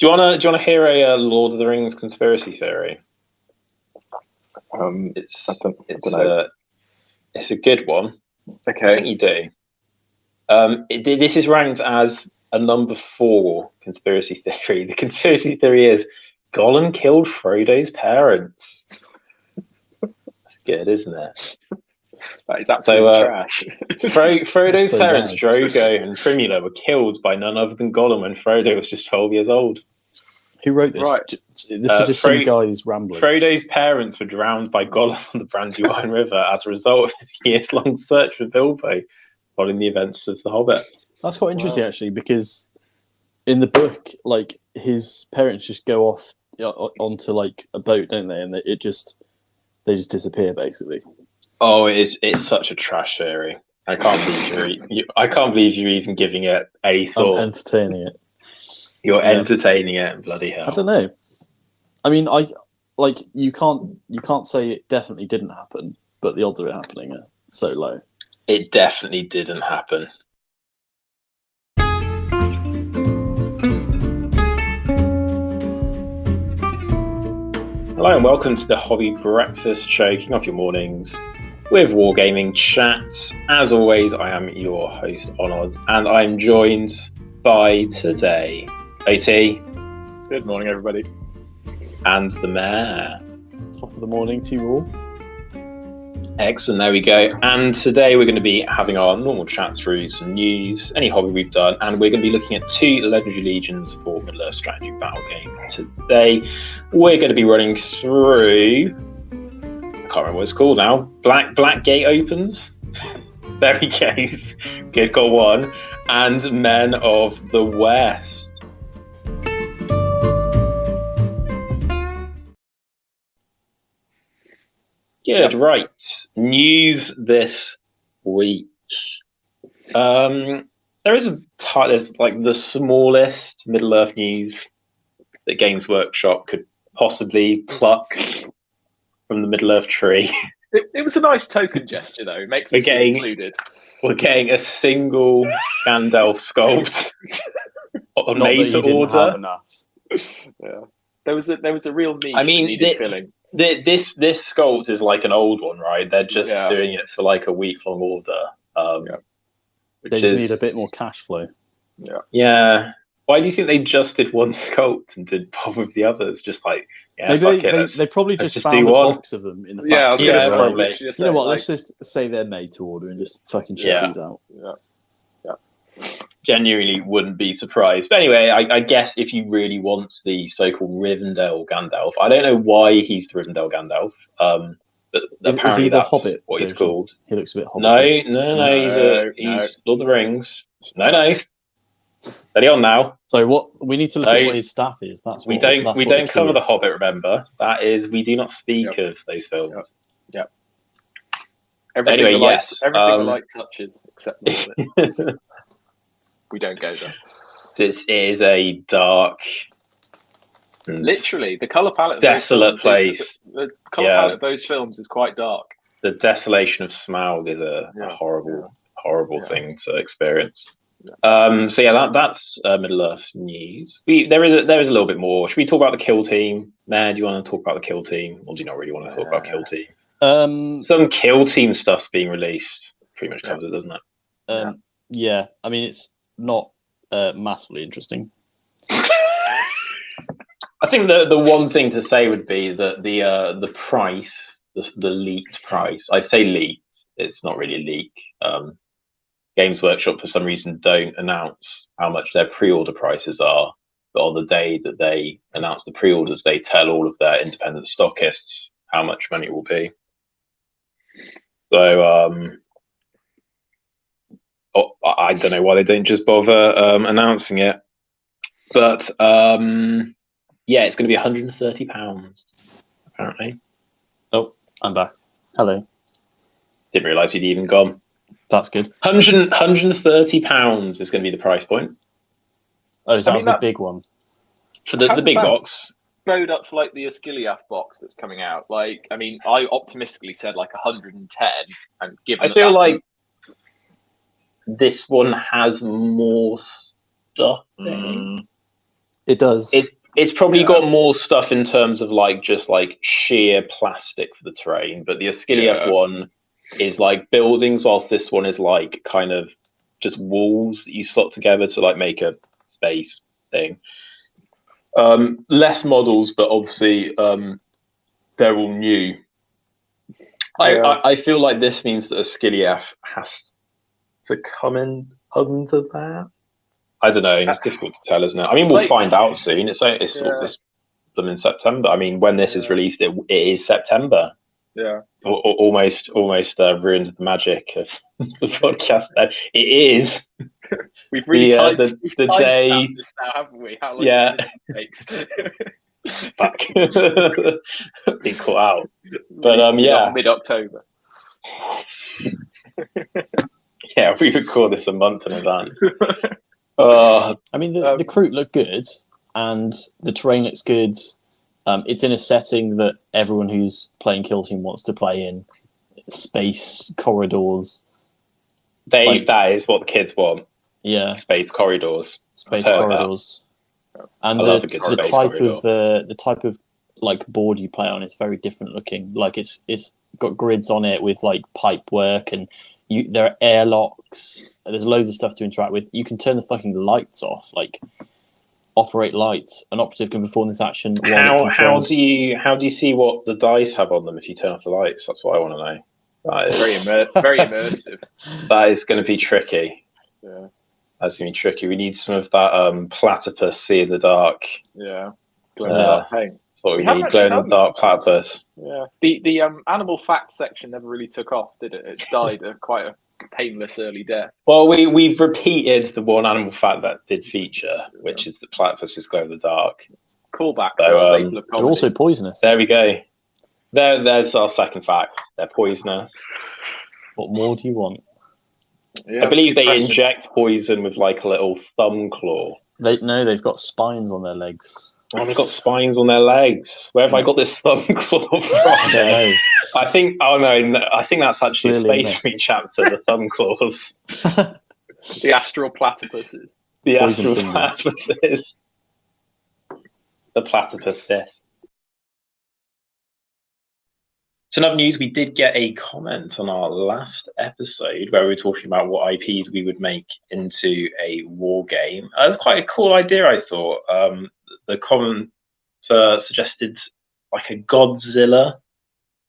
Do you wanna hear a Lord of the Rings conspiracy theory? It's I don't it's know. it's a good one. I think Okay. you do. This is ranked as a number 4 conspiracy theory. The conspiracy theory is Gollum killed Frodo's parents. That's good, isn't it? That is absolutely trash. Frodo's so parents, bad. Drogo and Primula, were killed by none other than Gollum when Frodo was just 12 years old. Who wrote this? Right. This is just some guy's rambling. Frodo's parents were drowned by Gollum on the Brandywine River as a result of his years-long search for Bilbo following the events of The Hobbit. That's quite interesting, actually, because in the book, like, his parents just go off onto like a boat, don't they? And they just disappear, basically. Oh, it's such a trash theory. I can't believe you're even giving it any thought. I'm entertaining it. You're entertaining it, bloody hell. I don't know. I mean, you can't say it definitely didn't happen, but the odds of it happening are so low. It definitely didn't happen. Hello and welcome to the Hobby Breakfast Show, kicking off your mornings with Wargaming Chats. As always, I am your host, Onod, and I'm joined by today, OT. Good morning, everybody. And the Mayor. Top of the morning to you all. Excellent, there we go. And today we're going to be having our normal chat through some news, any hobby we've done, and we're going to be looking at 2 Legendary Legions for Middle-earth Strategy Battle Game. Today we're going to be running through, I can't remember what it's called now, Black Gate Opens? There we go. Good, got one. And Men of the West. Good, right. News this week. There's like the smallest Middle-earth news that Games Workshop could possibly pluck from the Middle-earth tree. It was a nice token gesture, though. It makes us feel included. We're getting a single Gandalf sculpt made to order. Yeah, there was a real niche that needed filling. This sculpt is like an old one, right? They're just doing it for like a week-long order. They just need a bit more cash flow. Yeah. Why do you think they just did one sculpt and did bother with the others? Just like, maybe they probably just found a box of them in the factory. Yeah, I was going to say, you know what? Let's just say they're made to order and just fucking ship these out. Yeah. Genuinely wouldn't be surprised. But anyway, I guess if you really want the so-called Rivendell Gandalf, I don't know why he's the Rivendell Gandalf. But is he the Hobbit? What he's called? He looks a bit Hobbit. No. He's Lord of the Rings. No. Steady on now. So what we need to look at what his staff is. We don't cover the Hobbit. Remember, that is we do not speak of those films. Yep. Everything the light touches except the Hobbit. We don't go there. This is a dark, literally the color palette. Desolate place. The color palette of those films is quite dark. The desolation of Smaug is a horrible thing to experience. That's Middle-earth news. There is a little bit more. Should we talk about the kill team? Man, do you want to talk about the kill team, or do you not really want to talk about kill team? Some kill team stuff's being released. Pretty much covers it, doesn't it? Yeah. I mean, it's not massively interesting. I think the one thing to say would be that the price, the leaked price. I say leaked. It's not really a leak. Games Workshop, for some reason, don't announce how much their pre-order prices are. But on the day that they announce the pre-orders, they tell all of their independent stockists how much money it will be. So I don't know why they don't just bother announcing it. But it's going to be £130 apparently. Oh, I'm back. Hello. Didn't realise you'd even gone. That's good. £130 is going to be the price point. Oh, is that the big one? For the big box. Bowed up for like the Asciliath box that's coming out. Like, I mean, I optimistically said like 110, and given I feel like this one has more stuff. It does. It's probably got more stuff in terms of like just like sheer plastic for the terrain, but the Ascilief one is like buildings, whilst this one is like kind of just walls that you slot together to like make a space thing. Less models, but obviously they're all new. I feel like this means that Ascilief has to come in under that. I don't know. It's difficult to tell, isn't it? I mean, we'll find out soon. It's them in September. I mean, when this is released, it is September. Yeah. Almost ruined the magic of the podcast. It is. We've really the day. This now, haven't we? How long it takes? Back. Been caught out. But mid-October. Yeah, we record this a month in advance. I mean, the crew look good, and the terrain looks good. It's in a setting that everyone who's playing Kill Team wants to play in. Space corridors. That is what the kids want. Yeah, space corridors. Space corridors. And the type of like board you play on is very different looking. Like it's got grids on it with like pipe work, and there are airlocks. There's loads of stuff to interact with. You can turn the fucking lights off, like operate lights. An operative can perform this action. How do you see what the dice have on them if you turn off the lights? That's what I want to know. That is very immersive. That is going to be tricky. Yeah, that's going to be tricky. We need some of that platypus see in the dark. Yeah, glow in the dark paint. What we need, glow in the dark platypus. Yeah, the animal fact section never really took off, did it? It died quite a painless early death. Well, we've repeated the one animal fact that did feature, which is the platypus is glow in the dark. Callback. So they're also poisonous. There we go. There's our second fact. They're poisonous. What more do you want? Yeah, I believe they inject poison with like a little thumb claw. They've got spines on their legs. Oh, they've got spines on their legs. Where have I got this thumb claw from? I don't know. I think that's actually a Space Marine chapter, the thumb claws. The astral platypuses. The astral platypuses. The platypus death. So in other news, we did get a comment on our last episode where we were talking about what IPs we would make into a war game. It was quite a cool idea, I thought. The comment suggested like a Godzilla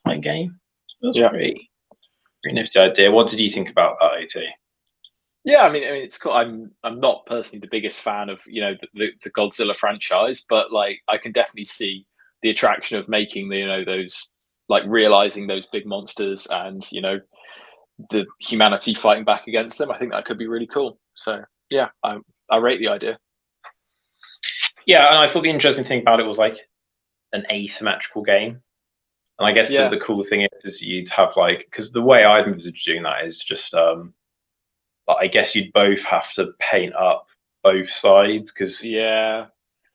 type game. It was pretty nifty idea. What did you think about that, OT? Yeah, I mean, it's cool. I'm not personally the biggest fan of the Godzilla franchise, but like I can definitely see the attraction of making those. Like realizing those big monsters and the humanity fighting back against them. I think that could be really cool. So yeah, I rate the idea. Yeah, and I thought the interesting thing about it was like an asymmetrical game. And I guess the cool thing is you'd have like, because the way I'd envisage doing that is just I guess you'd both have to paint up both sides because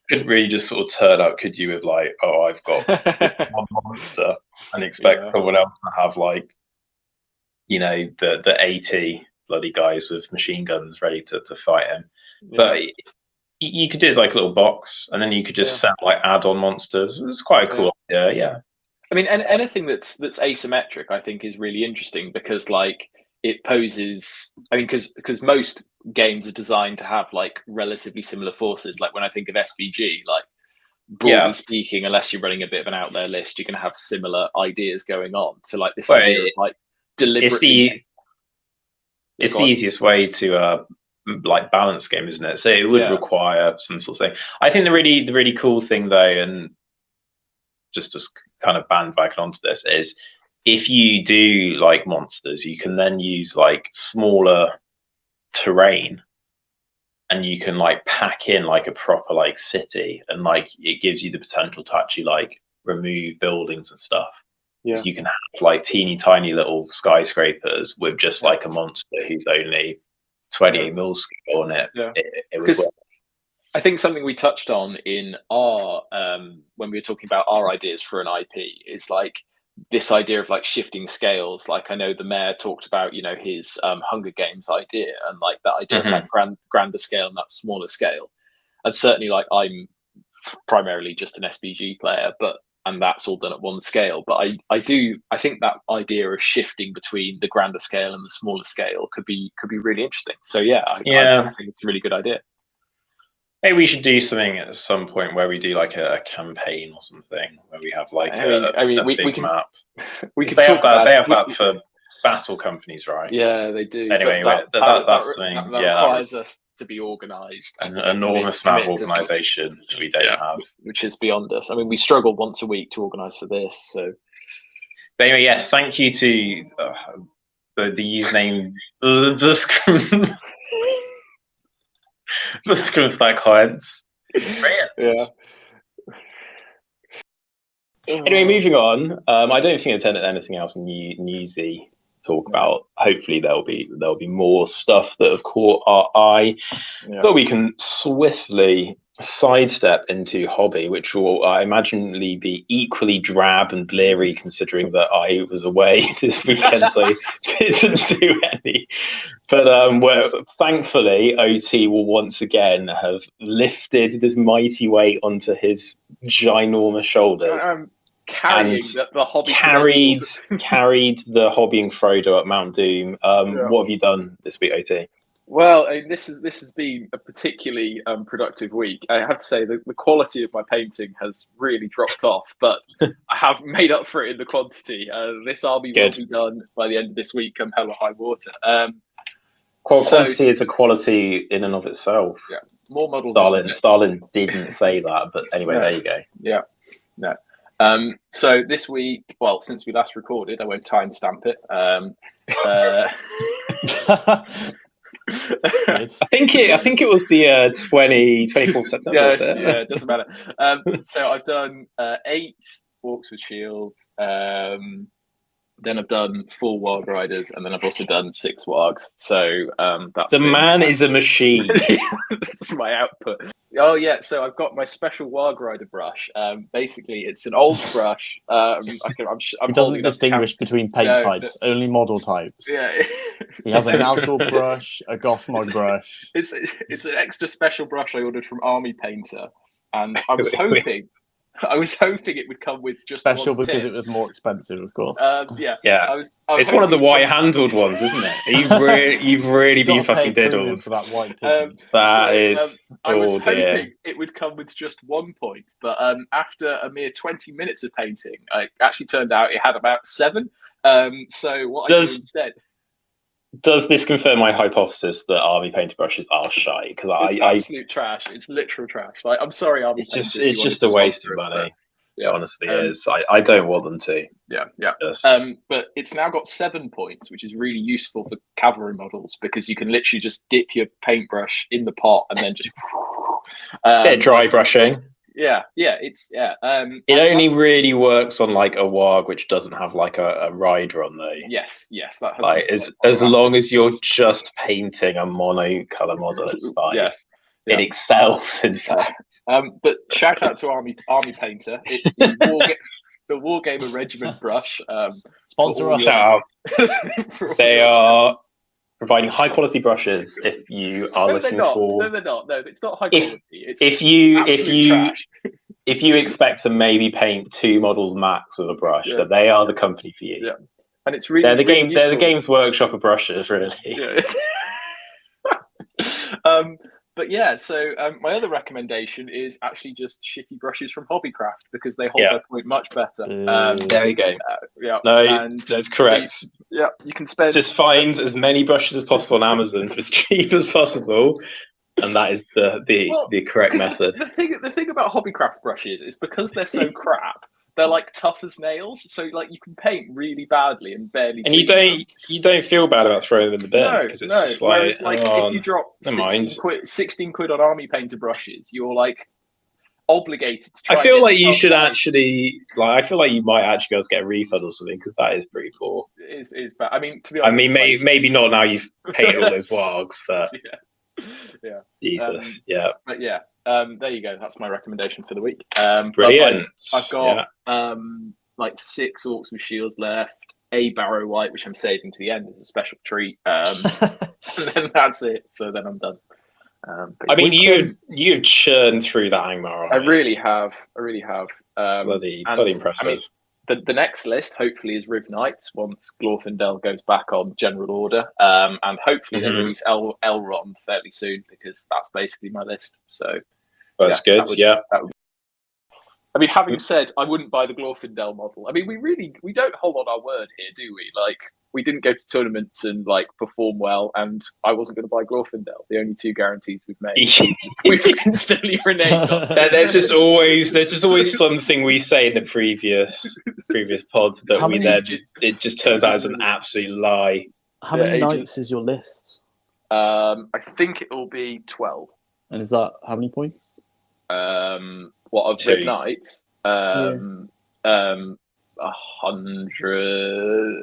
couldn't really just sort of turn up, could you, with like, oh, I've got this one monster and expect someone else to have like, the 80 bloody guys with machine guns ready to fight him. Yeah. But you could do it like a little box and then you could just set like add-on monsters. It's quite a cool idea, yeah. I mean, anything that's asymmetric, I think, is really interesting because like it poses, I mean, because most games are designed to have like relatively similar forces. Like when I think of SVG, like broadly speaking, unless you're running a bit of an out there list, you're going to have similar ideas going on. So like this idea of like deliberately, it's the easiest way to like balance game, isn't it? So it would require some sort of thing. I think the really cool thing though, and just kind of bandwagon onto this, is if you do like monsters, you can then use like smaller terrain and you can like pack in like a proper like city, and like it gives you the potential to actually like remove buildings and stuff. Yeah, you can have like teeny tiny little skyscrapers with just like a monster who's only 28 mil scale on it. It would work. I think something we touched on in our when we were talking about our ideas for an IP is like this idea of like shifting scales. Like I know the mayor talked about his Hunger Games idea and like that idea of like grander scale and that smaller scale. and certainly like I'm primarily just an SBG player, and that's all done at one scale. But I think that idea of shifting between the grander scale and the smaller scale could be really interesting. So I think it's a really good idea. Maybe we should do something at some point where we do like a campaign or something where we have like a big map. We can talk about they have that for battle companies, right? Yeah, they do. Anyway, that requires us us to be organised. An enormous amount of organisation which we don't have, which is beyond us. I mean, we struggle once a week to organise for this. So, but anyway, thank you to the username the Scrum clients. Yeah. Anyway, moving on. I don't think there's anything else newsy to talk about. Hopefully, there'll be more stuff that have caught our eye, but we can swiftly sidestep into hobby, which will, I imagine, be equally drab and bleary, considering that I was away this weekend, so didn't do any. But thankfully, OT will once again have lifted this mighty weight onto his ginormous shoulders. Carrying the hobby carried the hobbying Frodo at Mount Doom. What have you done this week, OT? Well, this has been a particularly productive week. I have to say the quality of my painting has really dropped off, but I have made up for it in the quantity. This army will be done by the end of this week, come hell or high water. Quantity is a quality in and of itself. Yeah, more models. Stalin didn't say that, but anyway, there you go. Yeah, no. So this week, well, since we last recorded, I won't timestamp it. I think it was the 24th September. Yeah, it doesn't matter. So I've done 8 Orcs with Shields. Then I've done 4 Warg Riders, and then I've also done 6 Wargs. So that's man is a machine. This is my output. Oh yeah, so I've got my special Warg Rider brush. Basically, it's an old brush. It doesn't distinguish between paint types, only model types. Yeah, he has an outdoor brush, a goth mod brush. It's an extra special brush I ordered from Army Painter, and I was hoping it would come with just special one because tip. It was more expensive, of course. Yeah. It's one of the white-handled ones, isn't it? You've really been fucking diddled for that white. I was hoping it would come with just 1 point, but after a mere 20 minutes of painting, it actually turned out it had about 7. So what I do instead. Does this confirm my hypothesis that Army Painter brushes are shy? Because it's absolute trash. It's literal trash. Like, I'm sorry, Army Painters. It's just a waste of money. It honestly is. I don't want them to. Yeah. But it's now got 7 points, which is really useful for cavalry models because you can literally just dip your paintbrush in the pot and then just bit of dry brushing. It only really works on like a Warg which doesn't have like a rider on though. Yes, that has like as long as you're just painting a monocolor model, it's fine. Yes, it excels in fact. But shout out to Army Painter. It's the Wargamer Regiment brush. Sponsor us. Shout out. They are providing high quality brushes if you are looking for. No, they're not. No, it's not high quality. If you expect to maybe paint 2 models max with a brush, so they are the company for you. Yeah, and it's really they're the really game. They're the Games Workshop of brushes, really. Yeah. But yeah, so my other recommendation is actually just shitty brushes from Hobbycraft because they hold their point much better. There you go. That's correct. So you can spend. Just find as many brushes as possible on Amazon for as cheap as possible, and that is the correct method. The thing about Hobbycraft brushes is because they're so crap. They're like tough as nails, so like you can paint really badly and barely. And you don't feel bad about throwing them in the bin. No. Whereas if you drop 16 quid on Army Painter brushes, you're like obligated to try. I feel like you should actually I feel like you might actually be able to get a refund or something because that is pretty poor. It is bad. I mean, to be honest, maybe not now you've painted all those Wargs, but yeah. Jesus, But yeah. There you go. That's my recommendation for the week. Brilliant. I've got like 6 Orcs with Shields left, a Barrow White, which I'm saving to the end as a special treat. And then that's it. So then I'm done. I mean, you churn through that Angmar. I really have. Bloody impressive. I mean, the next list hopefully is Riv Knights once Glorfindel goes back on general order, and hopefully they release Elrond fairly soon, because that's basically my list. So that's good. That would. I mean, having said, I wouldn't buy the Glorfindel model. I mean, we don't hold on our word here, do we? Like, we didn't go to tournaments and like perform well, and I wasn't going to buy Glorfindel. The only two guarantees we've made, we've instantly reneged on. There's just always something we say in the previous pods that it just turns out as an absolute lie. How many knights is your list? I think it will be 12. And is that how many points? What of Riv Knights? 100.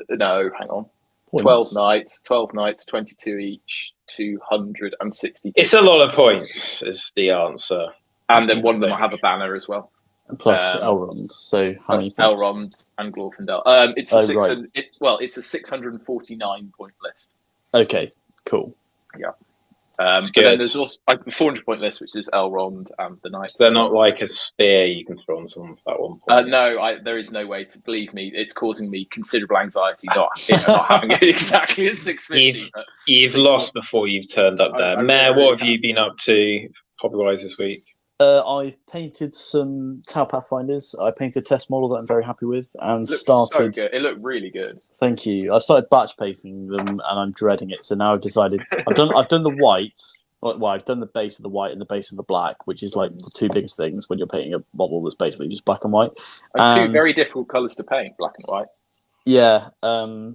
No, hang on. Points. 12 knights, 22 each, 262. It's a lot of points, is the answer. And then one of them will have a banner as well. Plus Elrond. So how many points? Elrond and Glorfindel. It's a 649 point list. Okay, cool. Yeah. But then there's also a 400 point list, which is Elrond and the Knights. They're not like a spear you can throw on someone for that one point. No, there is no way to believe me. It's causing me considerable anxiety not having it exactly at 650. You've lost before you've turned up there. Mayor, what have you been up to hobby-wise this week? I painted some Tau Pathfinders. I painted a test model that I'm very happy with, and started. So good. It looked really good. Thank you. I started batch painting them, and I'm dreading it. So now I've decided I've done the white. Well, I've done the base of the white and the base of the black, which is like the two biggest things when you're painting a model that's basically just black and white. And two very difficult colours to paint, black and white. Yeah. They're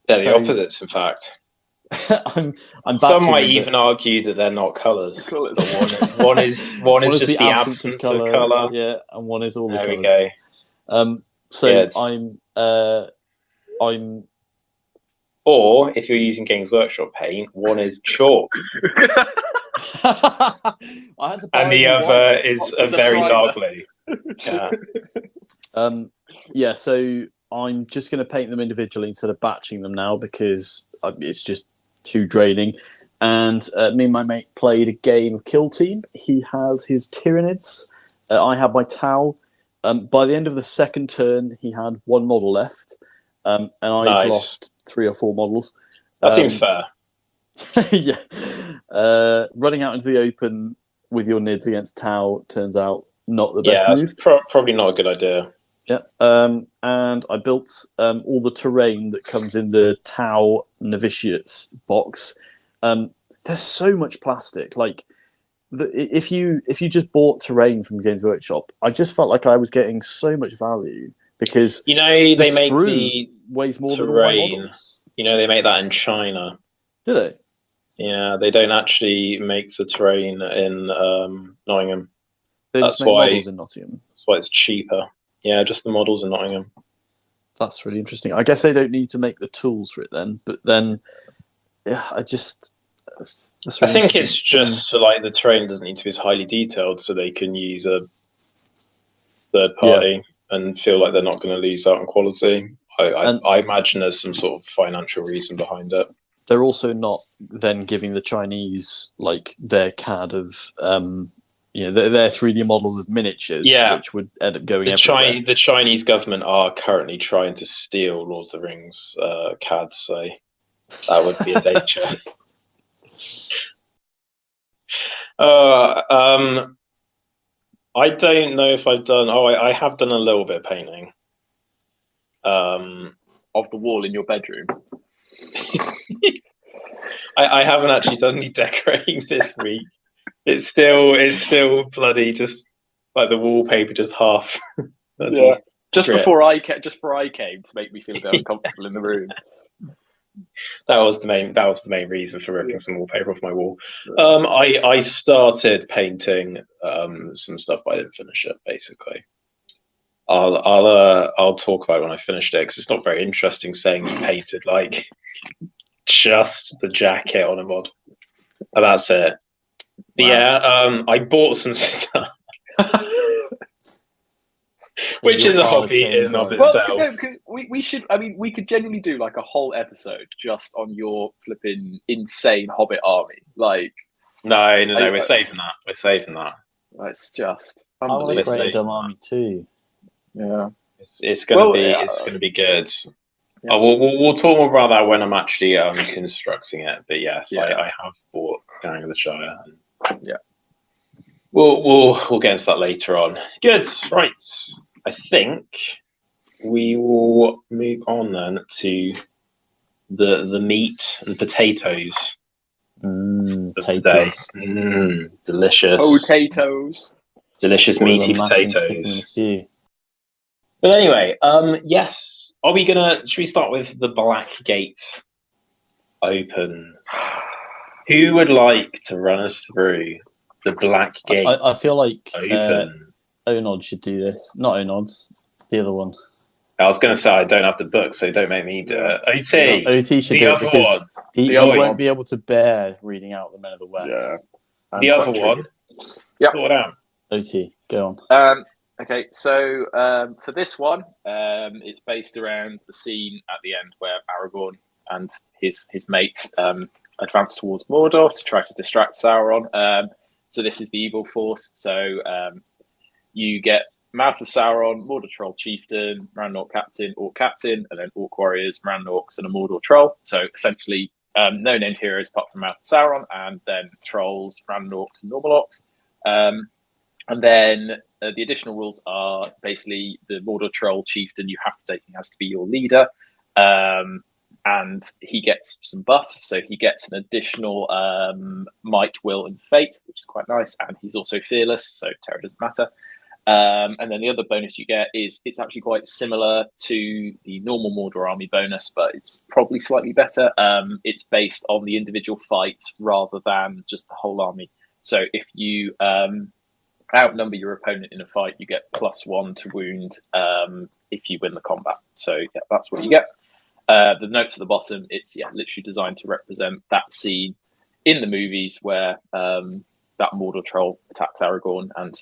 the opposites, in fact. I'm Some might even argue that they're not colours. One is just the absence of colour. Yeah, and one is all the colours. There we go. So I'm. Or if you're using Games Workshop paint, one is chalk. And the other is a very dark blue. Yeah. So I'm just going to paint them individually instead of batching them now, because it's just too draining. And me and my mate played a game of Kill Team. He had his Tyranids. I had my Tau. By the end of the second turn, he had one model left, and I'd lost 3 or 4 models. That seems fair. Yeah. Running out into the open with your Nids against Tau turns out not the best move. Probably not a good idea. Yeah, and I built all the terrain that comes in the Tau Novitiates box. There's so much plastic. Like, if you just bought terrain from Games Workshop, I just felt like I was getting so much value, because they make the weighs more terrain. than models. They make that in China. Do they? Yeah, they don't actually make the terrain in Nottingham. They just make models in Nottingham. That's why it's cheaper. Yeah, just the models in Nottingham. That's really interesting. I guess they don't need to make the tools for it then. But then, yeah, I think it's just so, like, the terrain doesn't need to be as highly detailed, so they can use a third party and feel like they're not going to lose out on quality. I imagine there's some sort of financial reason behind it. They're also not then giving the Chinese like their CAD of their 3D models of miniatures, which would end up going everywhere. The Chinese government are currently trying to steal Lord of the Rings CAD, so that would be a danger. I don't know if I've done. I have done a little bit of painting. Of the wall in your bedroom. I haven't actually done any decorating this week. It's still bloody just like the wallpaper just half. Yeah. Just before I came to make me feel a bit uncomfortable in the room. That was the main reason for ripping some wallpaper off my wall. I started painting some stuff, but I didn't finish it. Basically, I'll talk about it when I finished it, because it's not very interesting saying you painted like just the jacket on a mod. And that's it. Wow. Yeah, I bought some stuff. Which is a hobby in and of itself. Well, no, because we should. I mean, we could genuinely do like a whole episode just on your flipping insane Hobbit army. Like, No, we're saving that. We're saving that. It's just I want to create a dumb army too. Yeah, it's gonna be good. Yeah. We'll talk more about that when I'm actually constructing it. But yes, I have bought Gang of the Shire. Yeah, we'll get into that later on. Good, right? I think we will move on then to the meat and potatoes. Potatoes. Delicious. Potatoes. Delicious meaty potatoes. But anyway, yes. Should we start with the Black Gate Open? Who would like to run us through the Black Gate? I feel like Open. Onod should do this. Not Onod, the other one. I was going to say I don't have the book, so don't make me do it. OT should do it because he won't be able to bear reading out the Men of the West. Yeah. The other one. Yeah. OT, go on. Okay, so for this one, it's based around the scene at the end where Aragorn and his mates advance towards Mordor to try to distract Sauron. So this is the evil force. So you get Mouth of Sauron, Mordor Troll Chieftain, Rannorc Captain, Orc Captain, and then Orc Warriors, Rannorcs, and a Mordor Troll. So essentially, no named heroes apart from Mouth of Sauron, and then Trolls, Rannorcs, and Normal Orcs. And then the additional rules are basically the Mordor Troll Chieftain you have to take. He has to be your leader. And he gets some buffs. So he gets an additional Might, Will, and Fate, which is quite nice. And he's also fearless, so terror doesn't matter. And then the other bonus you get is it's actually quite similar to the normal Mordor army bonus, but it's probably slightly better. It's based on the individual fights rather than just the whole army. So if you outnumber your opponent in a fight, you get +1 to wound if you win the combat. So yeah, that's what you get. The notes at the bottom, it's literally designed to represent that scene in the movies where that Mordor troll attacks Aragorn and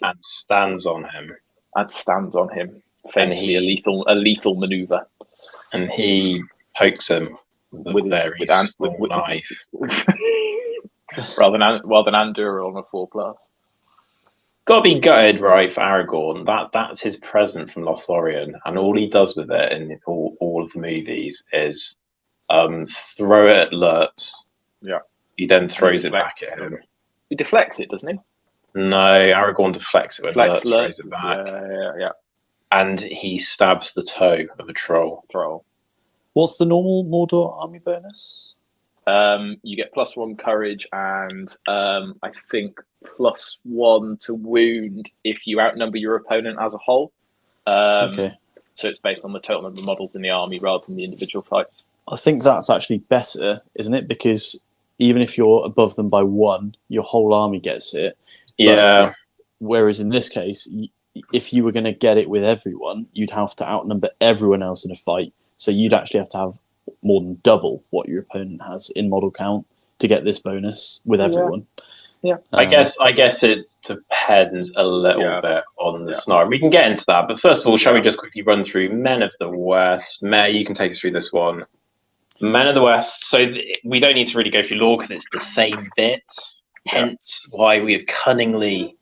stands on him. Famously a lethal maneuver. And he pokes him with a knife. rather than Andor on a 4+. Gotta be gutted, right, for Aragorn. That's his present from Lothlorien, and all he does with it in all of the movies is throw it at Lurtz. Yeah. He then throws it back at him. He deflects it, doesn't he? No, Aragorn deflects it when Lurtz throws it back. Yeah. And he stabs the toe of a troll. What's the normal Mordor army bonus? You get +1 courage and I think +1 to wound if you outnumber your opponent as a whole. Okay. So it's based on the total number of models in the army rather than the individual fights. I think that's actually better, isn't it? Because even if you're above them by 1, your whole army gets it. Yeah. Whereas in this case, if you were going to get it with everyone, you'd have to outnumber everyone else in a fight. So you'd actually have to have more than double what your opponent has in model count to get this bonus with everyone. Yeah. I guess it depends a little bit on the scenario. We can get into that, but first of all, shall we just quickly run through Men of the West? May, you can take us through this one. Men of the West. So we don't need to really go through lore because it's the same bit. Hence why we have cunningly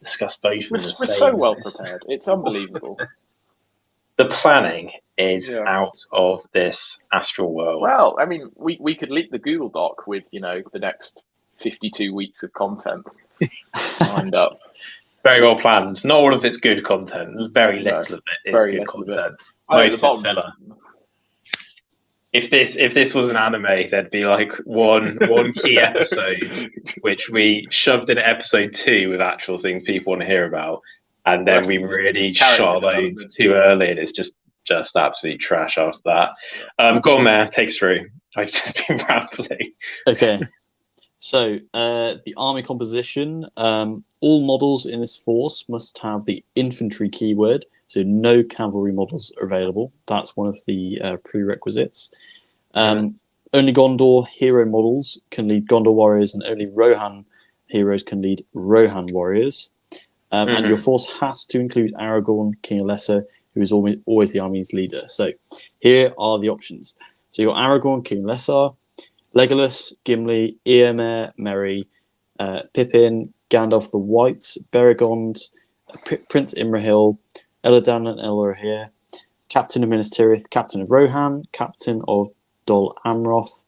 discussed both. We're so well prepared. It's unbelievable. The planning is out of this astral world. Well, I mean, we could leak the Google Doc with, the next 52 weeks of content lined up. Very well planned. Not all of it's good content. Very little of it is very good content. If this was an anime, there'd be like one key episode which we shoved in episode 2 with actual things people want to hear about, and then we really shot those too early, and it's just absolute trash after that. Go on, Mayor, take us through. I've just been rambling. Okay. So the army composition, all models in this force must have the infantry keyword, so no cavalry models are available. That's one of the prerequisites. Only Gondor hero models can lead Gondor warriors, and only Rohan heroes can lead Rohan warriors. And your force has to include Aragorn, King of Lesser, who is always the army's leader. So here are the options. So your Aragorn, King of Lesser, Legolas, Gimli, Eomer, Merry, Pippin, Gandalf the White, Beregond, Prince Imrahil, Elladan and Elrohir, Captain of Minas Tirith, Captain of Rohan, Captain of Dol Amroth,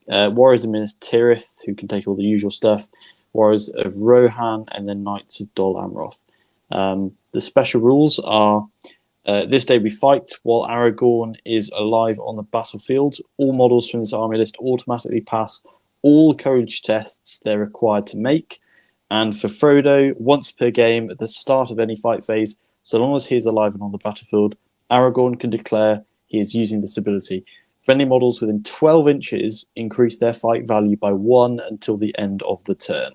Warriors of Minas Tirith, who can take all the usual stuff, Warriors of Rohan, and then Knights of Dol Amroth. The special rules are, this day we fight while Aragorn is alive on the battlefield. All models from this army list automatically pass all courage tests they're required to make. And for Frodo, once per game at the start of any fight phase, so long as he is alive and on the battlefield, Aragorn can declare he is using this ability. Friendly models within 12 inches increase their fight value by 1 until the end of the turn.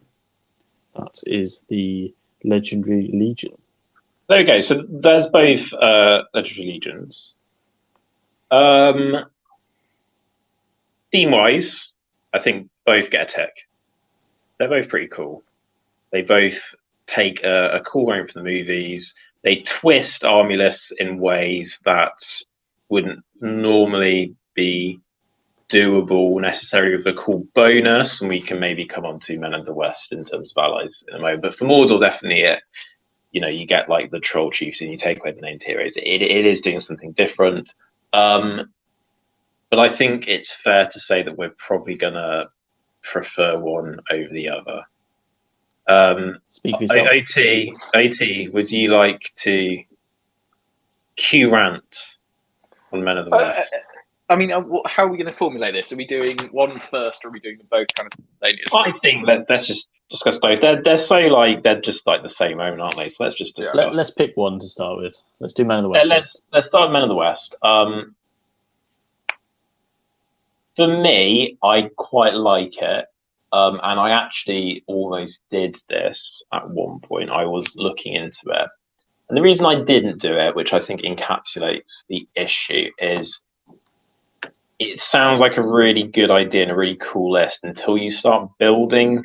That is the Legendary Legion. There we go. So there's both Legendary Legions. Theme-wise, I think both get a tick. They're both pretty cool. They both take a cool route from the movies. They twist army lists in ways that wouldn't normally be doable necessarily with a cool bonus, and we can maybe come on to Men of the West in terms of allies in a moment. But for Mordor, definitely you get like the troll chiefs and you take away the named heroes. It is doing something different. But I think it's fair to say that we're probably gonna prefer one over the other. Speak for yourself. OT, would you like to Q rant on Men of the West? I mean, how are we going to formulate this? Are we doing one first, or are we doing them both kind of simultaneously? I think let's just discuss both. They're so they're just like the same moment, aren't they? So let's just discuss. Let's pick one to start with. Let's do Men of the West. Let's start with Men of the West. For me, I quite like it. And I actually almost did this at one point. I was looking into it. And the reason I didn't do it, which I think encapsulates the issue, is it sounds like a really good idea and a really cool list until you start building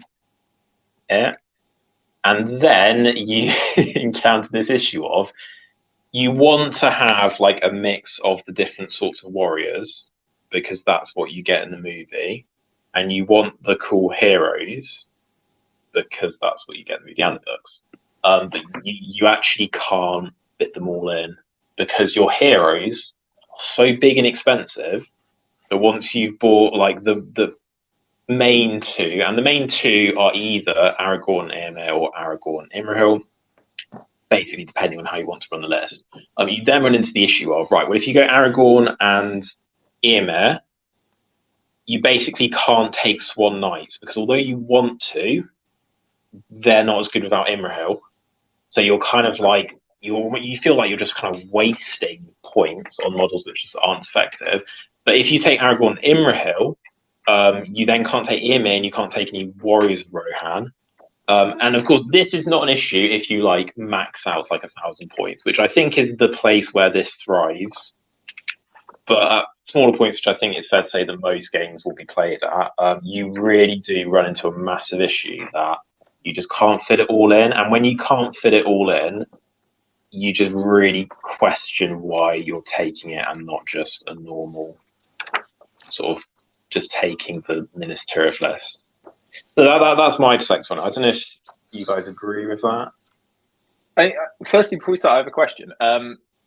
it. And then you encounter this issue of you want to have like a mix of the different sorts of warriors, because that's what you get in the movie. And you want the cool heroes because that's what you get in the movie and the books. But you actually can't fit them all in because your heroes are so big and expensive that once you've bought like the main two, and the main two are either Aragorn Éomer or Aragorn Imrahil, basically depending on how you want to run the list. You then run into the issue of, right, well, if you go Aragorn and Éomer, you basically can't take Swan Knights because although you want to, they're not as good without Imrahil. So you're kind of like, you feel like you're just kind of wasting points on models which just aren't effective. But if you take Aragorn and Imrahil, you then can't take Éomer and you can't take any Warriors of Rohan. And of course, this is not an issue if you like max out like 1,000 points, which I think is the place where this thrives. But smaller points, which I think it's fair to say that most games will be played at, you really do run into a massive issue that you just can't fit it all in. And when you can't fit it all in, you just really question why you're taking it and not just a normal sort of just taking the Minas Tirith list. So that's my perspective on it. I don't know if you guys agree with that. Firstly, before we start, I have a question.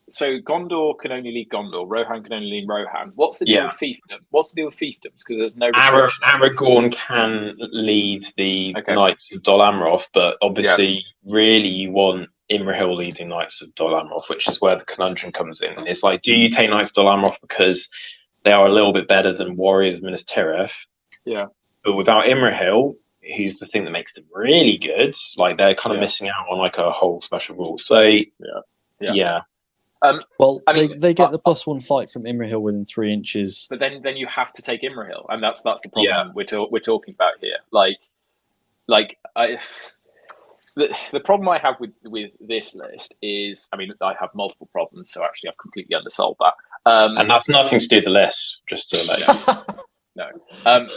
So Gondor can only lead Gondor, Rohan can only lead Rohan. What's the deal with fiefdom? What's the deal with fiefdoms? Because there's no restriction. Aragorn can lead the Knights of Dol Amroth, but obviously, really, you want Imrahil leading Knights of Dol Amroth, which is where the conundrum comes in. It's like, do you take Knights of Dol Amroth because they are a little bit better than Warriors of Minas Tirith? Yeah. But without Imrahil, who's the thing that makes them really good, like they're kind of missing out on like a whole special rule. So, yeah. Well, I mean, they get the +1 fight from Imrahil within 3 inches. But then you have to take Imrahil, and that's the problem we're talking about here. The problem I have with this list is, I mean, I have multiple problems, so actually I've completely undersold that. And that's nothing to do with the list, just to let you know. No.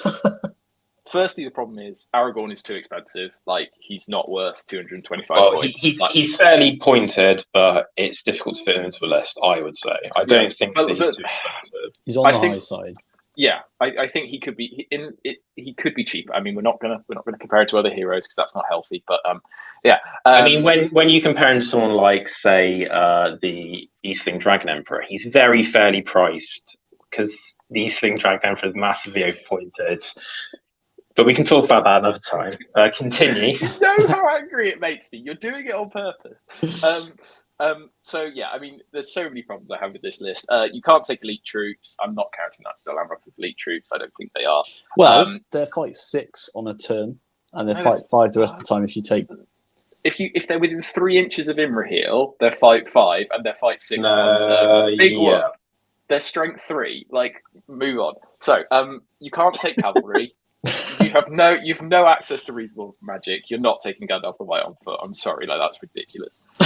Firstly, the problem is Aragorn is too expensive. Like, he's not worth 225 points. He's fairly pointed, but it's difficult to fit him into a list, I would say. I don't think that he's too expensive. He's on the high side. Yeah, I think he could be he could be cheaper. I mean, we're not gonna compare it to other heroes because that's not healthy. But yeah. I mean, when you compare him to someone like, say, the Eastling Dragon Emperor, he's very fairly priced because the Eastling Dragon Emperor is massively overpointed. But we can talk about that another time. Continue. You know how angry it makes me. You're doing it on purpose. So yeah, I mean, there's so many problems I have with this list. You can't take elite troops. I'm not counting that still Amroth as elite troops. I don't think they are. Well, they're fight 6 on a turn, and they're fight 5 the rest of the time if you take. If they're within 3 inches of Imrahil, they're fight 5, and they're fight 6 on turn. Big one. They're strength 3. Like, move on. So you can't take cavalry. You've no access to reasonable magic. You're not taking Gandalf the White on foot. I'm sorry, like that's ridiculous.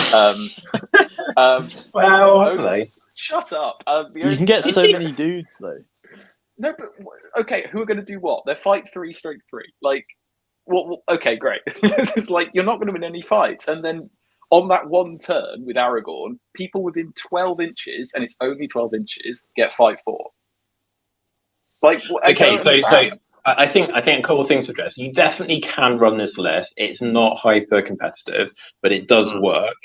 Well, shut up. You can get so many dudes though. No, but okay, who are going to do what? They're fight 3, strength 3. Like, what? Okay, great. It's like you're not going to win any fights, and then on that one turn with Aragorn, people within 12 inches, and it's only 12 inches, get fight 4. Like, okay, so. I think a couple of things to address. You definitely can run this list. It's not hyper competitive, but it does work.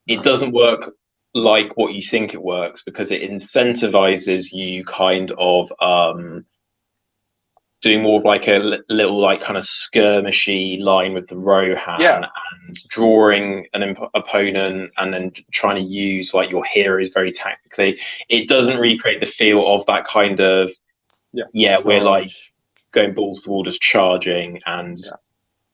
It doesn't work like what you think it works because it incentivizes you kind of doing more of like a little like kind of skirmishy line with the Rohan and drawing an opponent and then trying to use like your heroes very tactically. It doesn't recreate the feel of that kind of we're like going balls to wall, just charging, and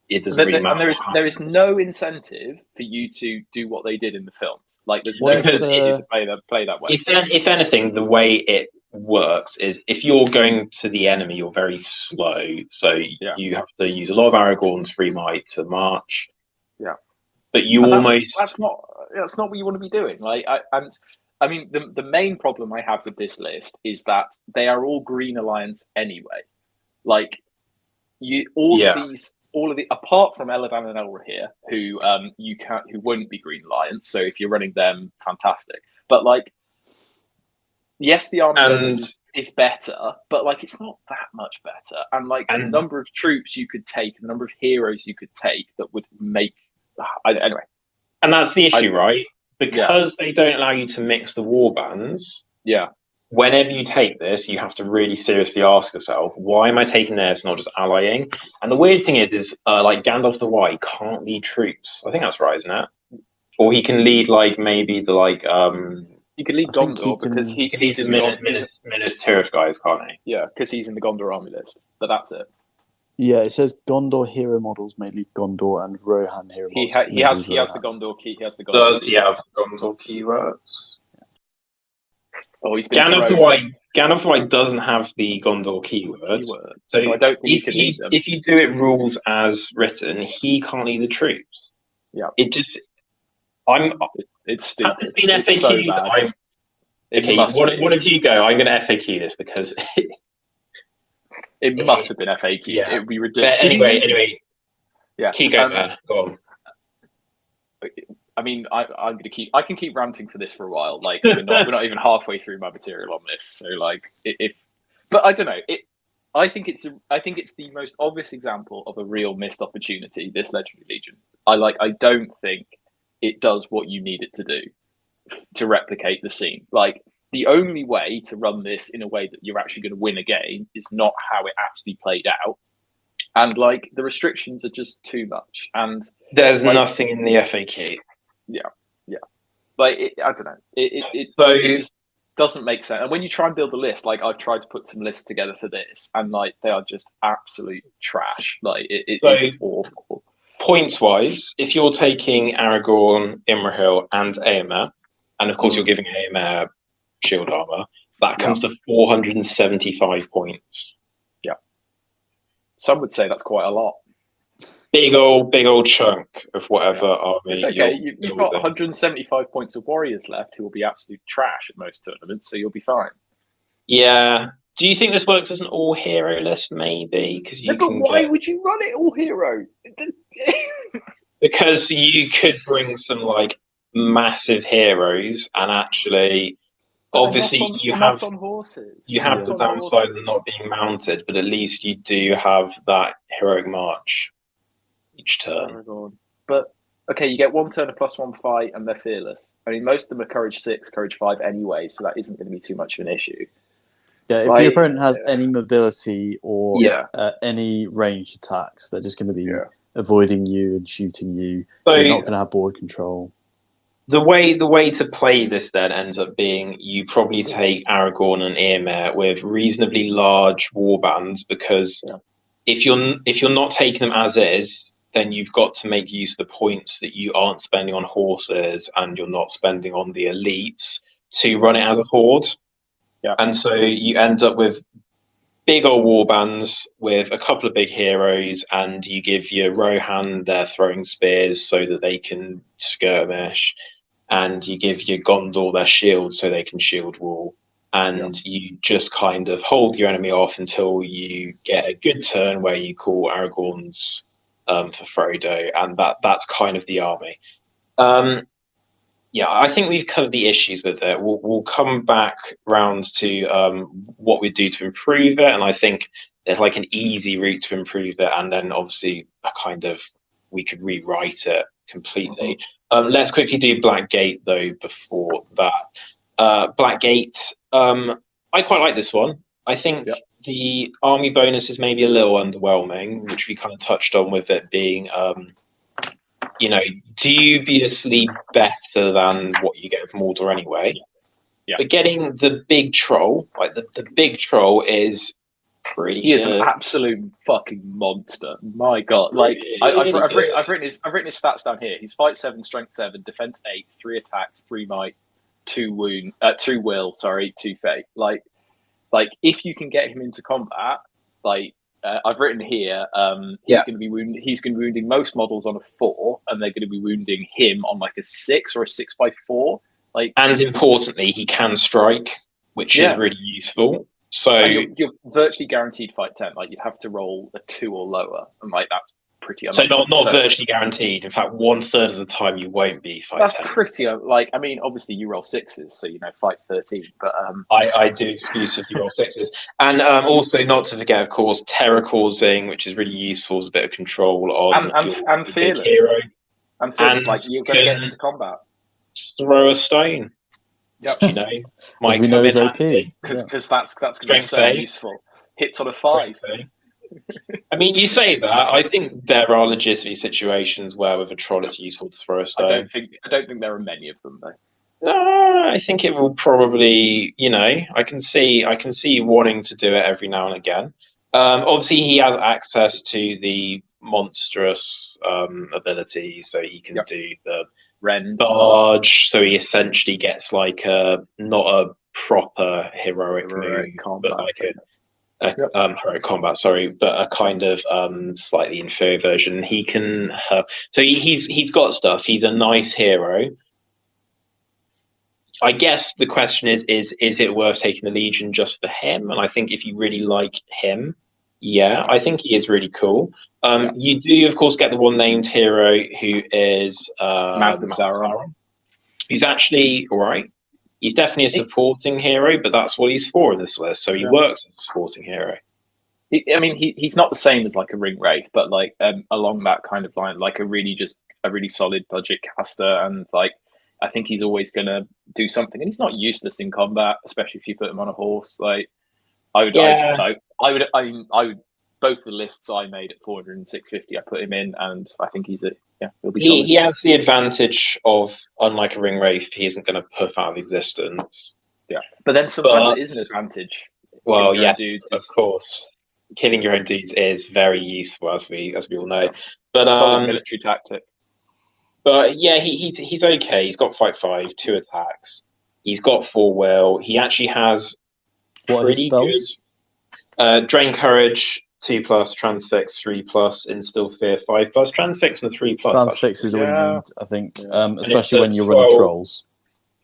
it doesn't really matter. And there is no incentive for you to do what they did in the films. Like there's no incentive for you to play that way. If anything, the way it works is if you're going to the enemy, you're very slow, so you have to use a lot of Aragorn's free might to march. Yeah, but that's not what you want to be doing. Like I mean, the main problem I have with this list is that they are all Green Alliance anyway. Like all of the apart from Eladan and Elrahir, who won't be Green Alliance. So if you're running them, fantastic. But like, yes, the army is better, but like it's not that much better. And like the number of troops you could take, and the number of heroes you could take that would make anyway. And that's the issue, right? Because they don't allow you to mix the war bands. Yeah. Whenever you take this, you have to really seriously ask yourself, why am I taking this, not just allying? And the weird thing is like Gandalf the White can't lead troops. I think that's right, isn't it? Or he can lead like maybe the like he can lead Gondor because he's in Minas Tirith guys, can't he? Yeah, because he's in the Gondor army list. But that's it. Yeah, it says Gondor hero models may lead Gondor and Rohan hero models. He has the Gondor key. He has the Gondor. Does he have Gondor keywords? Oh, he's been Gandalf the White doesn't have the Gondor keyword. So I don't think he can lead them. If you do it rules as written, he can't lead the troops. Yeah. It's stupid. It's been FAQ. So bad. What if you go? I'm going to FAQ this because it must have been FAQ. Yeah. It would be ridiculous. Anyway. Yeah. Keep going there. Go on. I mean, I can keep ranting for this for a while. Like we're not even halfway through my material on this. So like but I don't know. I think it's the most obvious example of a real missed opportunity. This Legendary Legion. I don't think it does what you need it to do to replicate the scene. Like the only way to run this in a way that you're actually going to win a game is not how it actually played out. And like the restrictions are just too much. And there's nothing in the FAQ. Yeah. Like I don't know. It just doesn't make sense. And when you try and build a list, like I've tried to put some lists together for this, and like they are just absolute trash. Like it's awful. Points wise, if you're taking Aragorn, Imrahil, and Éomer, and of course you're giving Éomer shield armor, that comes to 475 points. Yeah. Some would say that's quite a lot. Big old chunk of whatever army. It's okay. You've got 175 points of warriors left who will be absolute trash at most tournaments, so you'll be fine. Yeah. Do you think this works as an all-hero list, maybe? But why would you run it all-hero? Because you could bring some, like, massive heroes and actually obviously you have not on horses. You have the downside of not being mounted, but at least you do have that heroic march each turn. But okay, you get 1 turn of +1 fight, and they're fearless. I mean, most of them are courage 6, courage 5 anyway, so that isn't going to be too much of an issue. Yeah, if your opponent has any mobility or any ranged attacks, they're just going to be avoiding you and shooting you. So you're not going to have board control. The way to play this then ends up being you probably take Aragorn and Eomer with reasonably large warbands, because if you're not taking them as is, then you've got to make use of the points that you aren't spending on horses and you're not spending on the elites to run it as a horde. Yeah. And so you end up with big old warbands with a couple of big heroes, and you give your Rohan their throwing spears so that they can skirmish, and you give your Gondor their shields so they can shield wall, and you just kind of hold your enemy off until you get a good turn where you call Aragorn's for Frodo, and that's kind of the army. I think we've covered the issues with it. We'll come back round to what we do to improve it, and I think there's like an easy route to improve it, and then obviously we could rewrite it completely. Let's quickly do Blackgate though before that. Blackgate, I quite like this one. I think the army bonus is maybe a little underwhelming, which we kind of touched on with it being dubiously better than what you get from Mordor anyway. Yeah. But getting the big troll, like the big troll is pretty He is good. an absolute fucking monster. My God. Like I've written his stats down here. He's fight 7, strength 7, defense 8, 3 attacks, 3 might, 2 wound, 2 will, 2 fate. Like if you can get him into combat, I've written here, he's going to be wounding most models on a 4, and they're going to be wounding him on like a 6 or a 6x4. And importantly, he can strike, which is really useful. So you're virtually guaranteed fight 10. Like you'd have to roll a 2 or lower, and that's pretty unlikely. So not virtually guaranteed. In fact, 1/3 of the time you won't be fight 10. That's pretty I mean, obviously you roll 6s, so fight 13. But I do exclusively roll 6s, and also not to forget, of course, terror causing, which is really useful as a bit of control on and fearless hero. And fearless, you're going to get into combat. Throw a stone. Yep. We know is OP. Because that's going to be so useful. Hits on a 5. I mean, you say that. I think there are legitimately situations where with a troll it's useful to throw a stone. I don't think there are many of them though. I think it will probably. I can see wanting to do it every now and again. Obviously, he has access to the monstrous ability, so he can do the Rend barge. So he essentially gets like not a proper heroic move, combat, but like heroic combat, but a kind of slightly inferior version. He can so he's got stuff. He's a nice hero. I guess the question is it worth taking the Legion just for him? And I think if you really like him, I think he is really cool. You do, of course, get the one named hero who is Mouth of Sauron. He's actually all right. He's definitely a supporting hero, but that's what he's for in this list. So he works as a supporting hero. He's not the same as like a ring wraith, but along that kind of line, like a really solid budget caster, and I think he's always going to do something, and he's not useless in combat, especially if you put him on a horse. I would. Both the lists I made at 400 and 650, I put him in, and I think he'll be solid. He has the advantage of, unlike a ring wraith, he isn't going to puff out of existence. Yeah, but then sometimes it is an advantage. Well, dudes, of course, killing your own dudes is very useful, as we all know. But solid military tactic. But he's okay. He's got fight 5, 2 attacks. He's got 4 will. He actually has pretty good Drain Courage 2+, Transfix 3+, Instill Fear 5+, Transfix and 3+. Transfix is all you need, I think, especially when you're running trolls.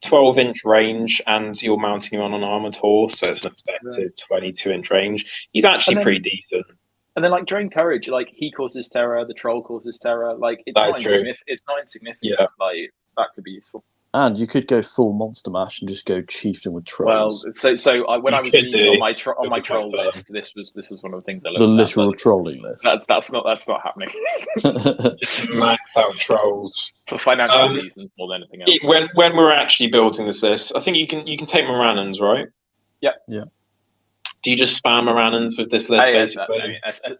12-inch range, and you're mounting him on an armored horse, so it's an effective 22-inch range. He's actually pretty decent. And then, Drain Courage, he causes terror, the troll causes terror. It's not insignificant. Yeah. That could be useful. And you could go full Monster Mash and just go Chieftain with trolls. Well, when I was reading on my troll list, this was one of the things I looked at. The literal trolling list. That's not happening. Max out trolls for financial reasons more than anything else. When we're actually building this list, I think you can take Morannons, right? Yeah. Do you just spam Morannons with this list?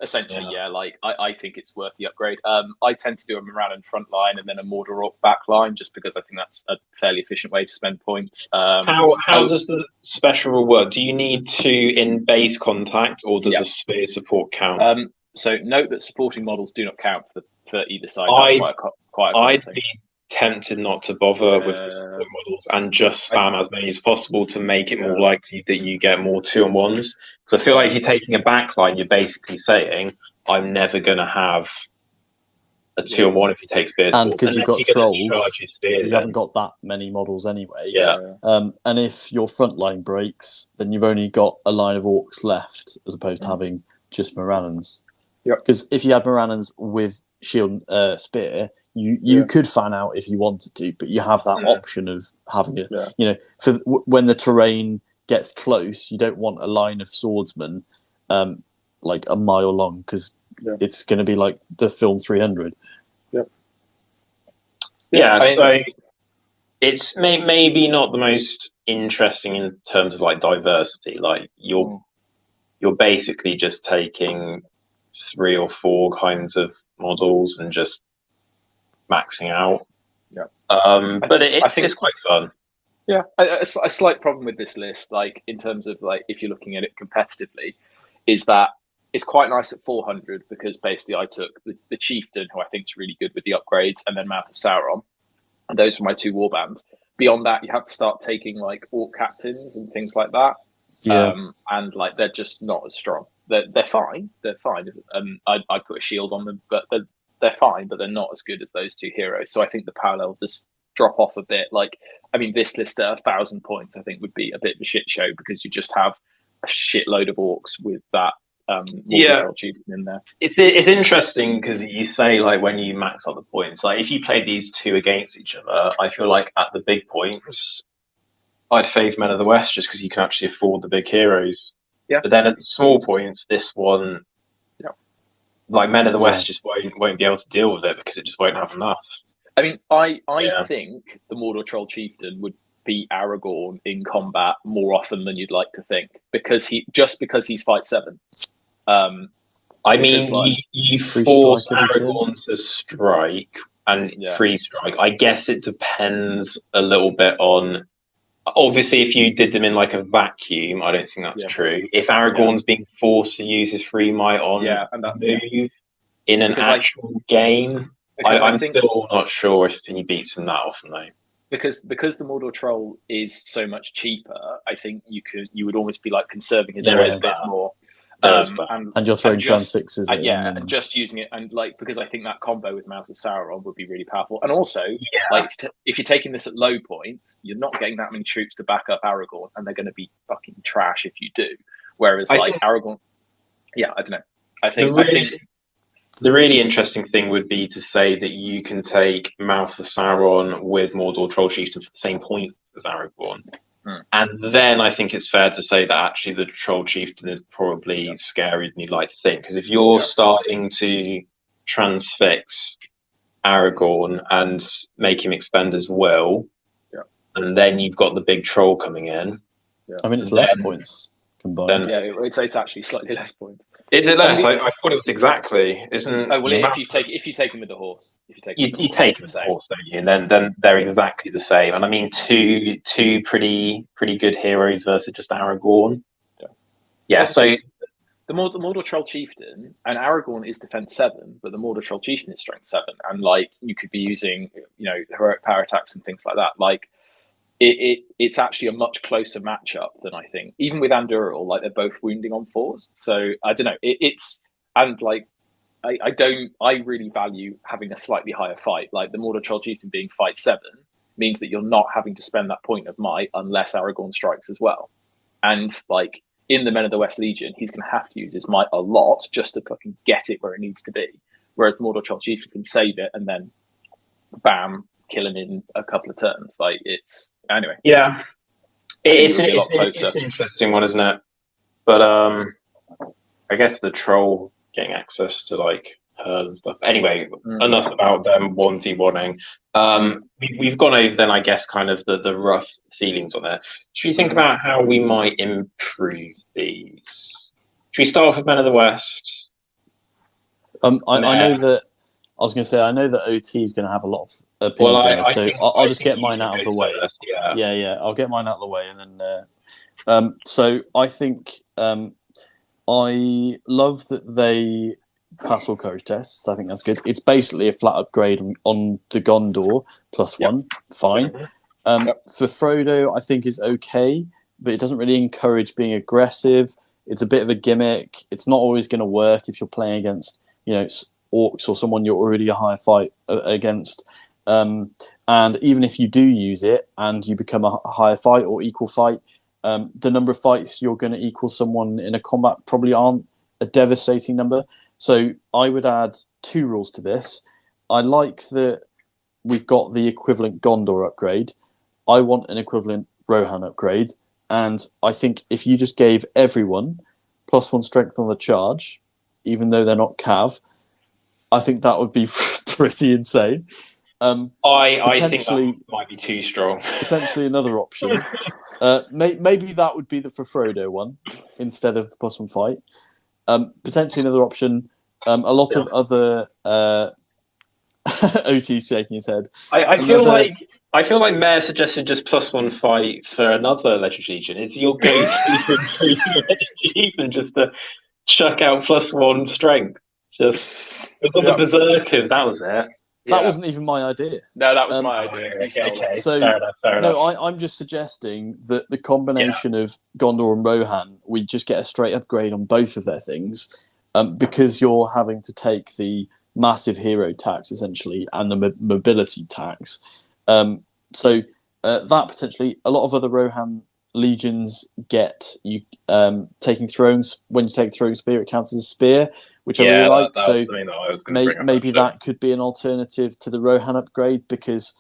Essentially, yeah. Like I think it's worth the upgrade. I tend to do a Morannon front line and then a Mordor Orc back line, just because I think that's a fairly efficient way to spend points. How does the special reward? Do you need to in base contact, or does the spear support count? So note that supporting models do not count for either side. That's quite a I'd be tempted not to bother with the models and just spam as many as possible to make it more likely that you get more 2-on-1s. Because I feel like if you're taking a backline, you're basically saying, I'm never going to have a 2-on-1 if you take spears. And because you've got trolls, you haven't got that many models anyway. Yeah. And if your front line breaks, then you've only got a line of orcs left, as opposed to having just Morannons. Because if you had Morannons with shield spear, you could fan out if you wanted to, but you have that option of having it. So when the terrain gets close, you don't want a line of swordsmen like a mile long, because it's going to be like the film 300. So it's maybe not the most interesting in terms of like diversity. Like you're basically just taking 3 or 4 kinds of models and just maxing out. But I think it's quite fun. Yeah, a slight problem with this list, like in terms of like if you're looking at it competitively, is that it's quite nice at 400 because basically I took the Chieftain, who I think is really good with the upgrades, and then Mouth of Sauron, and those were my 2 warbands. Beyond that, you have to start taking like Orc Captains and things like that, and like they're just not as strong. They're fine. I put a shield on them, but they're fine, but they're not as good as those 2 heroes. So I think the parallels just drop off a bit. Like, I mean, this list at 1,000 points, I think, would be a bit of a shit show because you just have a shitload of orcs with that Mordor Chieftain in there. It's interesting because you say like when you max out the points, like if you play these 2 against each other, I feel like at the big points, I'd favour Men of the West just because you can actually afford the big heroes. Yeah. But then at the small points, this one, like Men of the West just won't be able to deal with it because it just won't have enough. I mean, I think the Mordor Troll Chieftain would beat Aragorn in combat more often than you'd like to think because he's fight 7. I mean, you force Aragorn to strike and free strike. I guess it depends a little bit on. Obviously, if you did them in like a vacuum, I don't think that's true. If Aragorn's being forced to use his free might on move in an actual game, I'm still not sure if he beats him that often though. Because the Mordor Troll is so much cheaper, I think you would almost be like conserving his array a bit more. And you're throwing transfixes. And just using it, and like because I think that combo with Mouth of Sauron would be really powerful. And also, like if you're taking this at low points, you're not getting that many troops to back up Aragorn, and they're going to be fucking trash if you do. Whereas Aragorn, I don't know. I think the really interesting thing would be to say that you can take Mouth of Sauron with Mordor Troll Chieftain for the same point as Aragorn. And then I think it's fair to say that actually the Troll Chieftain is probably scarier than you'd like to think. Because if you're starting to transfix Aragorn and make him expend his will, and then you've got the big troll coming in. I mean, it's less points combined. It's actually slightly less points. Is it less? I thought it was exactly. Isn't? Oh well, if you take him with the horse, you take him with the horse, don't you? And then they're exactly the same. And I mean, two pretty good heroes versus just Aragorn. Yeah. So the Mordor Troll Chieftain and Aragorn is defense 7, but the Mordor Troll Chieftain is strength 7, and like you could be using heroic power attacks and things like that. Like it's actually a much closer matchup than I think. Even with Anduril, like they're both wounding on 4s. So I don't know. I really value having a slightly higher fight. Like the Mordor Troll Chieftain being fight 7 means that you're not having to spend that point of might unless Aragorn strikes as well. And like in the Men of the West Legion, he's going to have to use his might a lot just to fucking get it where it needs to be. Whereas the Mordor Troll Chieftain can save it and then bam, kill him in a couple of turns. Like it's anyway. Yeah, it's a lot closer. It's an interesting one, isn't it? But I guess the troll getting access to like her and stuff. Anyway, enough about them 1v1ing. We've gone over then, I guess, kind of the rough ceilings on it. Should we think about how we might improve these? Should we start with Men of the West? I know that. I was going to say, I know that OT is going to have a lot of opinions on this, so I'll just get mine out of the way. Yeah, I'll get mine out of the way, and then. So I think I love that they pass all courage tests. I think that's good. It's basically a flat upgrade on the Gondor +1. Fine. For Frodo, I think is okay, but it doesn't really encourage being aggressive. It's a bit of a gimmick. It's not always going to work if you're playing against, orcs or someone you're already a higher fight against. And even if you do use it and you become a higher fight or equal fight, the number of fights you're going to equal someone in a combat probably aren't a devastating number. So I would add 2 rules to this. I like that we've got the equivalent Gondor upgrade. I want an equivalent Rohan upgrade. And I think if you just gave everyone +1 strength on the charge, even though they're not Cav, I think that would be pretty insane. I think that might be too strong. Potentially another option. Maybe that would be the for Frodo one instead of the +1 fight. Potentially another option. A lot of other OT's shaking his head. I feel like Mayor suggested just +1 fight for another Legendary Legion. Is your go-to for improving Legendary Legion just to chuck out +1 strength? Just because the Berserkers, that was it. That wasn't even my idea. No, that was my idea. Okay. So, fair enough. No, I'm just suggesting that the combination of Gondor and Rohan, we just get a straight upgrade on both of their things, because you're having to take the massive hero tax, essentially, and the mobility tax. So that potentially, a lot of other Rohan legions get you taking thrones. When you take throwing spear, it counts as a spear, which I really like. So maybe that could be an alternative to the Rohan upgrade, because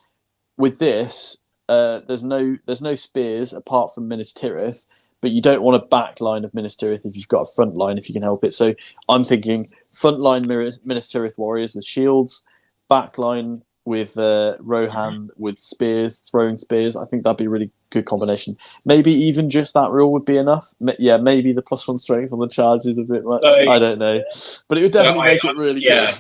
with this, there's no spears apart from Minas Tirith, but you don't want a back line of Minas Tirith if you've got a front line, if you can help it. So I'm thinking front line Minas Tirith warriors with shields, back line with Rohan with spears, throwing spears. I think that'd be a really good combination. Maybe even just that rule would be enough. Yeah, maybe the +1 strength on the charge is a bit much. I don't know, but it would definitely make it really good.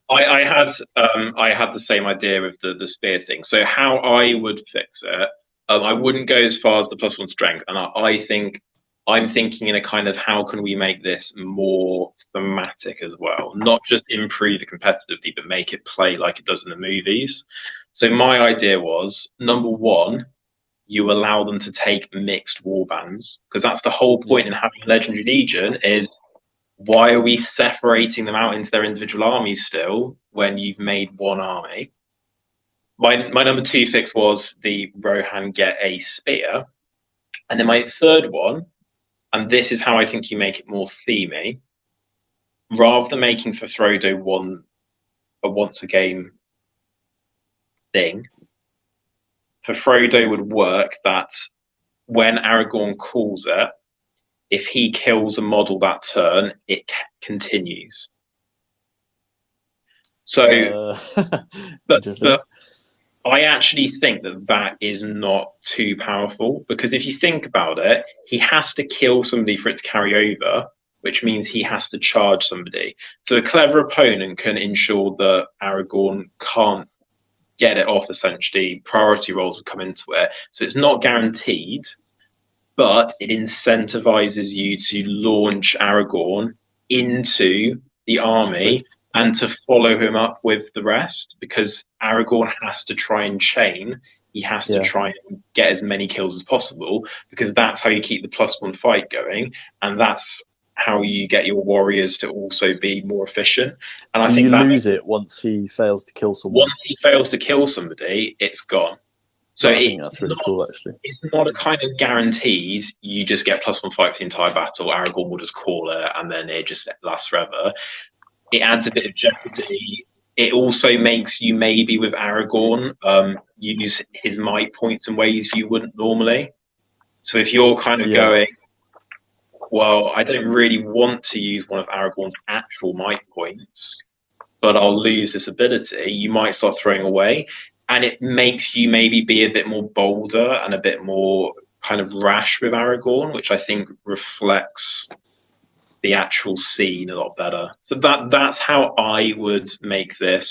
I had the same idea with the spear thing. So how I would fix it, I wouldn't go as far as the +1 strength, and I'm thinking in a kind of how can we make this more thematic as well, not just improve it competitively, but make it play like it does in the movies. So my idea was, number 1, you allow them to take mixed warbands, because that's the whole point in having a Legendary Legion, is why are we separating them out into their individual armies still when you've made one army? My number 2 fix was the Rohan get a spear. And then my third one, and this is how I think you make it more themey, rather than making for Frodo a once a game thing, for Frodo would work that when Aragorn calls it, if he kills a model that turn, it continues. So, but I actually think that is not too powerful, because if you think about it, he has to kill somebody for it to carry over, which means he has to charge somebody. So a clever opponent can ensure that Aragorn can't get it off, essentially. Priority rolls will come into it. So it's not guaranteed, but it incentivizes you to launch Aragorn into the army and to follow him up with the rest, because Aragorn has to try and chain. He has to try and get as many kills as possible, because that's how you keep the +1 fight going, and that's how you get your warriors to also be more efficient. And I think you lose it once he fails to kill someone. Once he fails to kill somebody, it's gone. So I think that's really cool, actually. It's not a kind of guarantees you just get +1 fight for the entire battle. Aragorn will just call it, and then it just lasts forever. It adds a bit of jeopardy it also makes you maybe with Aragorn use his might points in ways you wouldn't normally. So if you're kind of going, well, I don't really want to use one of Aragorn's actual might points, but I'll lose this ability, you might start throwing away. And it makes you maybe be a bit more bolder and a bit more kind of rash with Aragorn, which I think reflects the actual scene a lot better. So that's how I would make this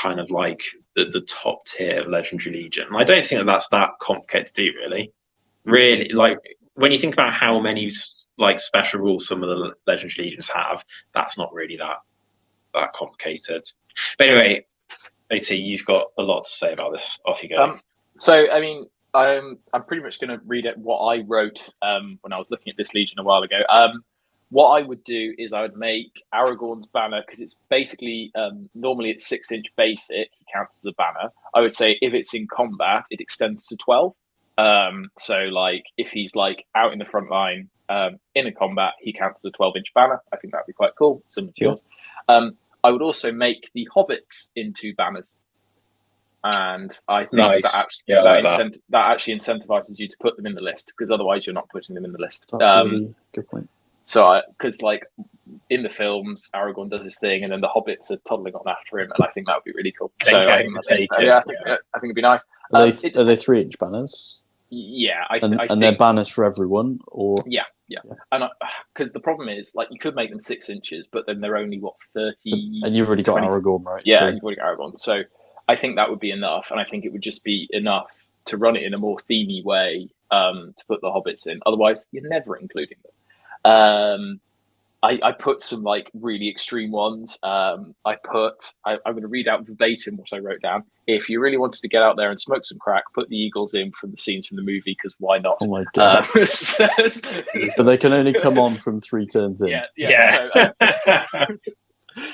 kind of like the top tier of Legendary Legion. And I don't think that's that complicated to do, really. Really, like, when you think about how many like special rules some of the Legendary Legions have, that's not really that complicated. But anyway, AT, you've got a lot to say about this. Off you go. So, I mean, I'm pretty much going to read it what I wrote when I was looking at this Legion a while ago. What I would do is I would make Aragorn's banner, because it's basically, normally it's 6-inch basic, he counts as a banner. I would say if it's in combat, it extends to 12. So like if he's like out in the front line in a combat, he counts as a 12-inch banner. I think that'd be quite cool, similar to yours. I would also make the hobbits into banners, and I think that actually incentivizes you to put them in the list, because otherwise you're not putting them in the list. That's a really good point. So, because like in the films, Aragorn does his thing, and then the hobbits are toddling on after him, and I think that would be really cool. So I think it'd be nice. Are they 3-inch banners? Yeah, I and think they're banners for everyone, or yeah. And because the problem is, like, you could make them 6 inches, but then they're only 30. And you've already got Aragorn, right? Yeah, so you've already got Aragorn. So I think that would be enough, and I think it would just be enough to run it in a more themey way to put the hobbits in. Otherwise, you're never including them. I put some like really extreme ones. I'm going to read out verbatim what I wrote down. If you really wanted to get out there and smoke some crack, put the Eagles in from the scenes from the movie, because why not? Oh my god! But they can only come on from 3 turns in. Yeah. So,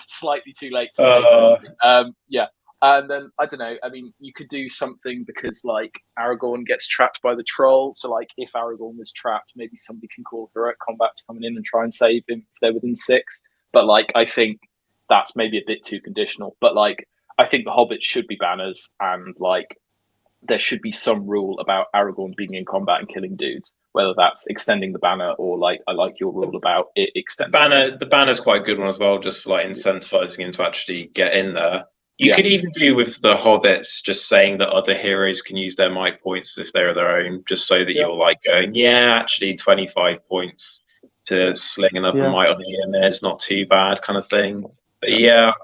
slightly too late to say. Yeah. And then, I don't know, I mean, you could do something because, like, Aragorn gets trapped by the troll. So, like, if Aragorn was trapped, maybe somebody can call heroic combat to come in and try and save him if they're within 6. But, like, I think that's maybe a bit too conditional. But, like, I think the hobbits should be banners, and, like, there should be some rule about Aragorn being in combat and killing dudes, whether that's extending the banner or, like, I like your rule about it extending. The banner's quite a good one as well, just, like, incentivizing him to actually get in there. You could even do with the hobbits, just saying that other heroes can use their might points if they're their own, just so that you're like going, actually 25 points to sling another might on the in there. It's not too bad, kind of thing. But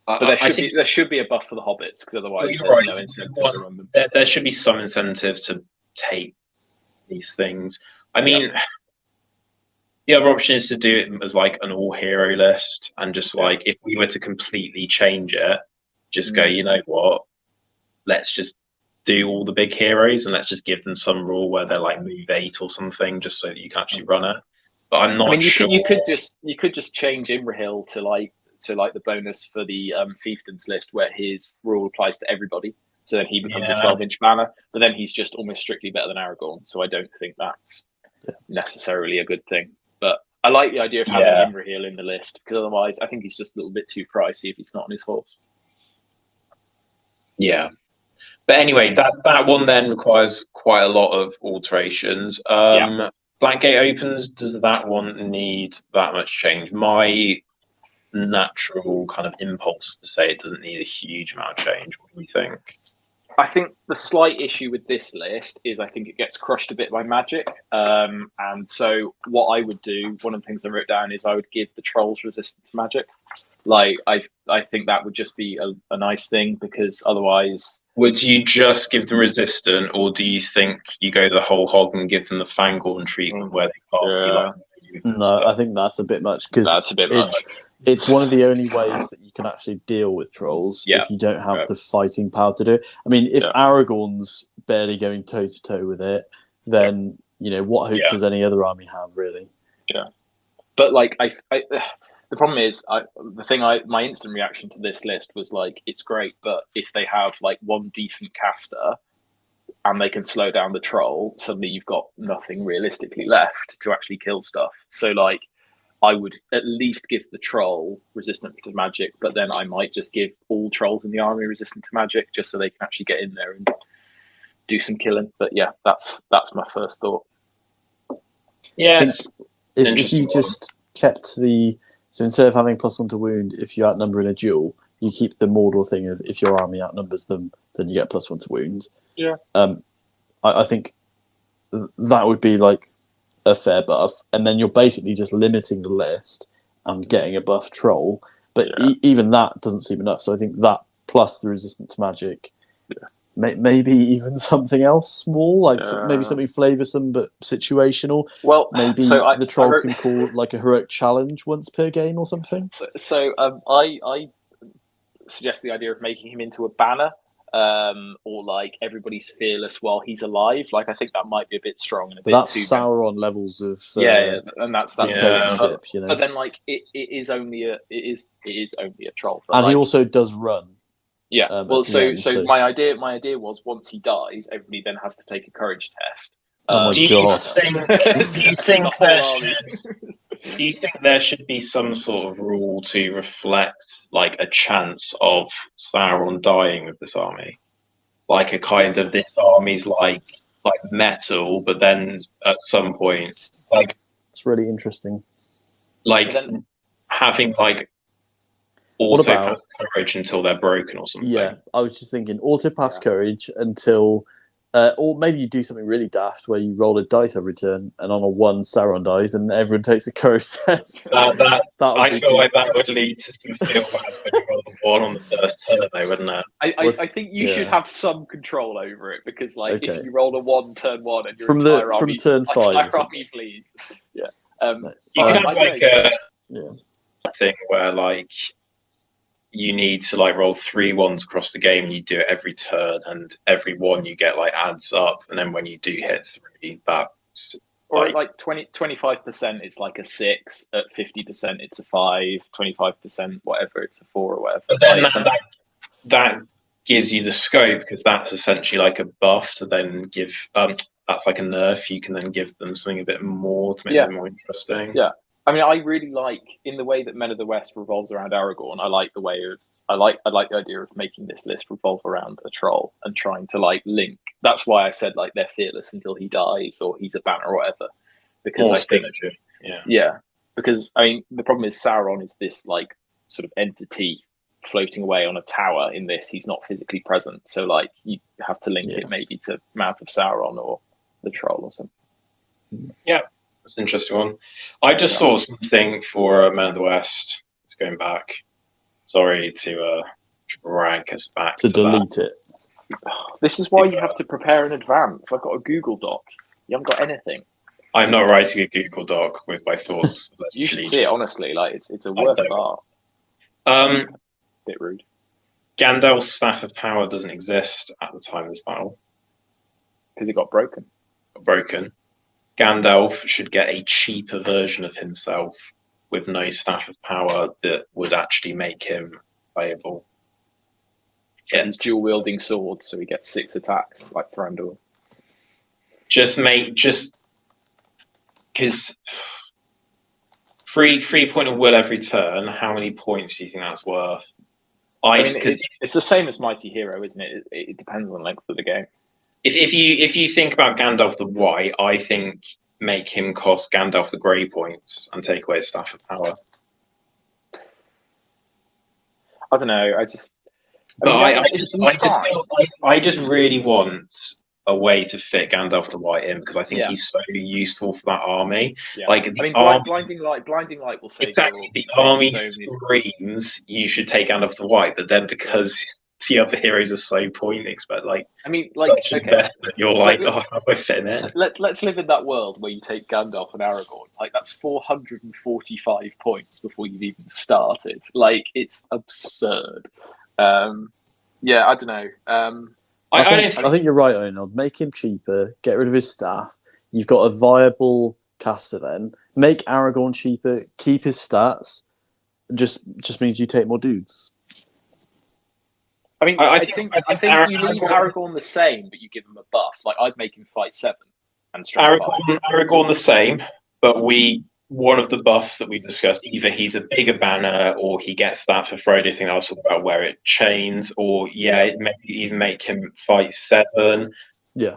but there should be a buff for the hobbits, because otherwise there's no incentive to run them. There should be some incentive to take these things. I mean, the other option is to do it as like an all hero list. And just like, if we were to completely change it, just go, you know what, let's just do all the big heroes and let's just give them some rule where they're like move 8 or something, just so that you can actually run it. But I'm not. I mean, you could just change Imrahil to the bonus for the fiefdoms list, where his rule applies to everybody. So then he becomes a 12-inch banner, but then he's just almost strictly better than Aragorn. So I don't think that's necessarily a good thing. But I like the idea of having Imrahil in the list, because otherwise I think he's just a little bit too pricey if he's not on his horse. Yeah. But anyway, that one then requires quite a lot of alterations. Blackgate opens, does that one need that much change? My natural kind of impulse to say it doesn't need a huge amount of change. What do you think? I think the slight issue with this list is I think it gets crushed a bit by magic. And so what I would do, one of the things I wrote down, is I would give the trolls resistance to magic. Like, I think that would just be a nice thing, because otherwise... Would you just give them resistant, or do you think you go the whole hog and give them the Fangorn treatment where they can't? No, I think that's a bit much, because it's one of the only ways that you can actually deal with trolls if you don't have the fighting power to do it. I mean, if Aragorn's barely going toe-to-toe with it, then, you know, what hope does any other army have, really? Yeah. But, like, the problem is, my instant reaction to this list was like, it's great, but if they have like one decent caster and they can slow down the troll, suddenly you've got nothing realistically left to actually kill stuff. So like, I would at least give the troll resistant to magic, but then I might just give all trolls in the army resistant to magic, just so they can actually get in there and do some killing. But yeah, that's my first thought. Yeah, I think if you just kept so instead of having +1 to wound, if you outnumber in a duel, you keep the Mordor thing of if your army outnumbers them, then you get +1 to wound. Yeah. I think that would be like a fair buff, and then you're basically just limiting the list and getting a buff troll. But even that doesn't seem enough. So I think that plus the resistance to magic, maybe even something else small, like maybe something flavoursome but situational. Well, maybe the troll can call like a heroic challenge once per game or something. So I suggest the idea of making him into a banner. Or like everybody's fearless while he's alive. Like I think that might be a bit strong and a bit that's too Sauron levels of and that's dictatorship, you know. But then like it is only a troll. But, and like, he also does run. Yeah. Well, so my idea was once he dies, everybody then has to take a courage test. Oh my god! Do you think there should be some sort of rule to reflect like a chance of Sauron dying with this army, like a kind of this army's like metal, but then at some point, like it's really interesting, like having like auto pass courage until they're broken or something. Yeah, I was just thinking auto pass courage until, or maybe you do something really daft where you roll a dice every turn, and on a 1 Sauron dies, and everyone takes a courage test. I feel like that would lead to some feel bad when you roll the 1 on the first turn, though, wouldn't it? I think you should have some control over it, because like if you roll a 1 turn 1 and your entire army, from turn 5, army flees. Yeah. You can have like a thing where like you need to like roll 3 1s across the game, and you do it every turn, and every 1 you get like adds up, and then when you do hit 3, that's or like 25% it's like a 6, at 50% it's a 5, 25% whatever it's a 4 or whatever. But then that gives you the scope, because that's essentially like a buff to then give that's like a nerf. You can then give them something a bit more to make it more interesting. Yeah. I mean, I really like, in the way that Men of the West revolves around Aragorn, I like the idea of making this list revolve around a troll and trying to like link. That's why I said like they're fearless until he dies or he's a banner or whatever. Because I think, because I mean, the problem is Sauron is this like sort of entity floating away on a tower. In this, he's not physically present, so like you have to link it maybe to Mouth of Sauron or the troll or something. Yeah. That's an interesting one. I just saw something for Men of the West. It's going back. Sorry to drag us back to delete it. This is why you have to prepare in advance. I've got a Google Doc. You haven't got anything. I'm not writing a Google Doc with my thoughts. You should see it, honestly. Like it's a work of art. Bit rude. Gandalf's Staff of Power doesn't exist at the time of this battle because it got broken. Gandalf should get a cheaper version of himself with no Staff of Power that would actually make him playable. Yeah, he's dual wielding swords, so he gets 6 attacks like Thranduil. Just because free point of will every turn. How many points do you think that's worth? I mean, it's the same as Mighty Hero, isn't it? It depends on the length of the game. If you think about Gandalf the White, I think make him cost Gandalf the Grey points and take away his Staff of Power. I don't know. I just really want a way to fit Gandalf the White in, because I think he's so useful for that army. Yeah. Like, blinding light will save exactly. The army screams you should take Gandalf the White, but then because the other heroes are so pointless, but like, I mean, like, okay, you're like, how do I fit in it? Let's live in that world where you take Gandalf and Aragorn. Like, that's 445 points before you've even started. Like, it's absurd. I don't know. I think you're right, Onod. Make him cheaper. Get rid of his staff. You've got a viable caster then. Make Aragorn cheaper. Keep his stats. Just means you take more dudes. I mean, I think you leave Aragorn the same, but you give him a buff. Like, I'd make him fight 7 and strength 5. Aragorn the same, but we one of the buffs that we discussed, either he's a bigger banner or he gets that for Friday thing I was talking about where it chains, or it maybe even make him fight 7. Yeah.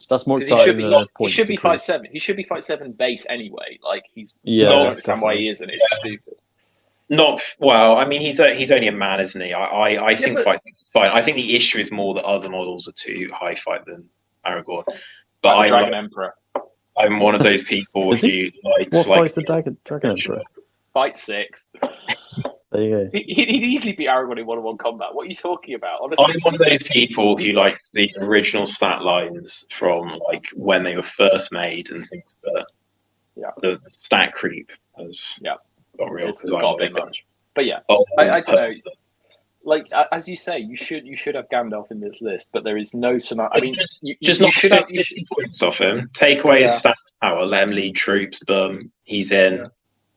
That's more exciting. He should be fight 7. He should be fight 7 base anyway. Like I don't understand why he isn't. It's stupid. Not well. I mean, he's only a man, isn't he? I think fight fine. I think the issue is more that other models are too high fight than Aragorn. But like Dragon Emperor. I'm one of those people who like. What fight's the Dragon Emperor? Fight 6. There you go. He'd easily beat Aragorn in 1-on-1 combat. What are you talking about? Honestly, I'm one of those people who like the original stat lines from like when they were first made and think that the stat creep has got real. It's got a bit much. But I don't know. Like as you say, you should have Gandalf in this list, but there is no scenario. I mean, you should have points off him. Take away his stat power, let him lead troops. Boom, he's in. Yeah.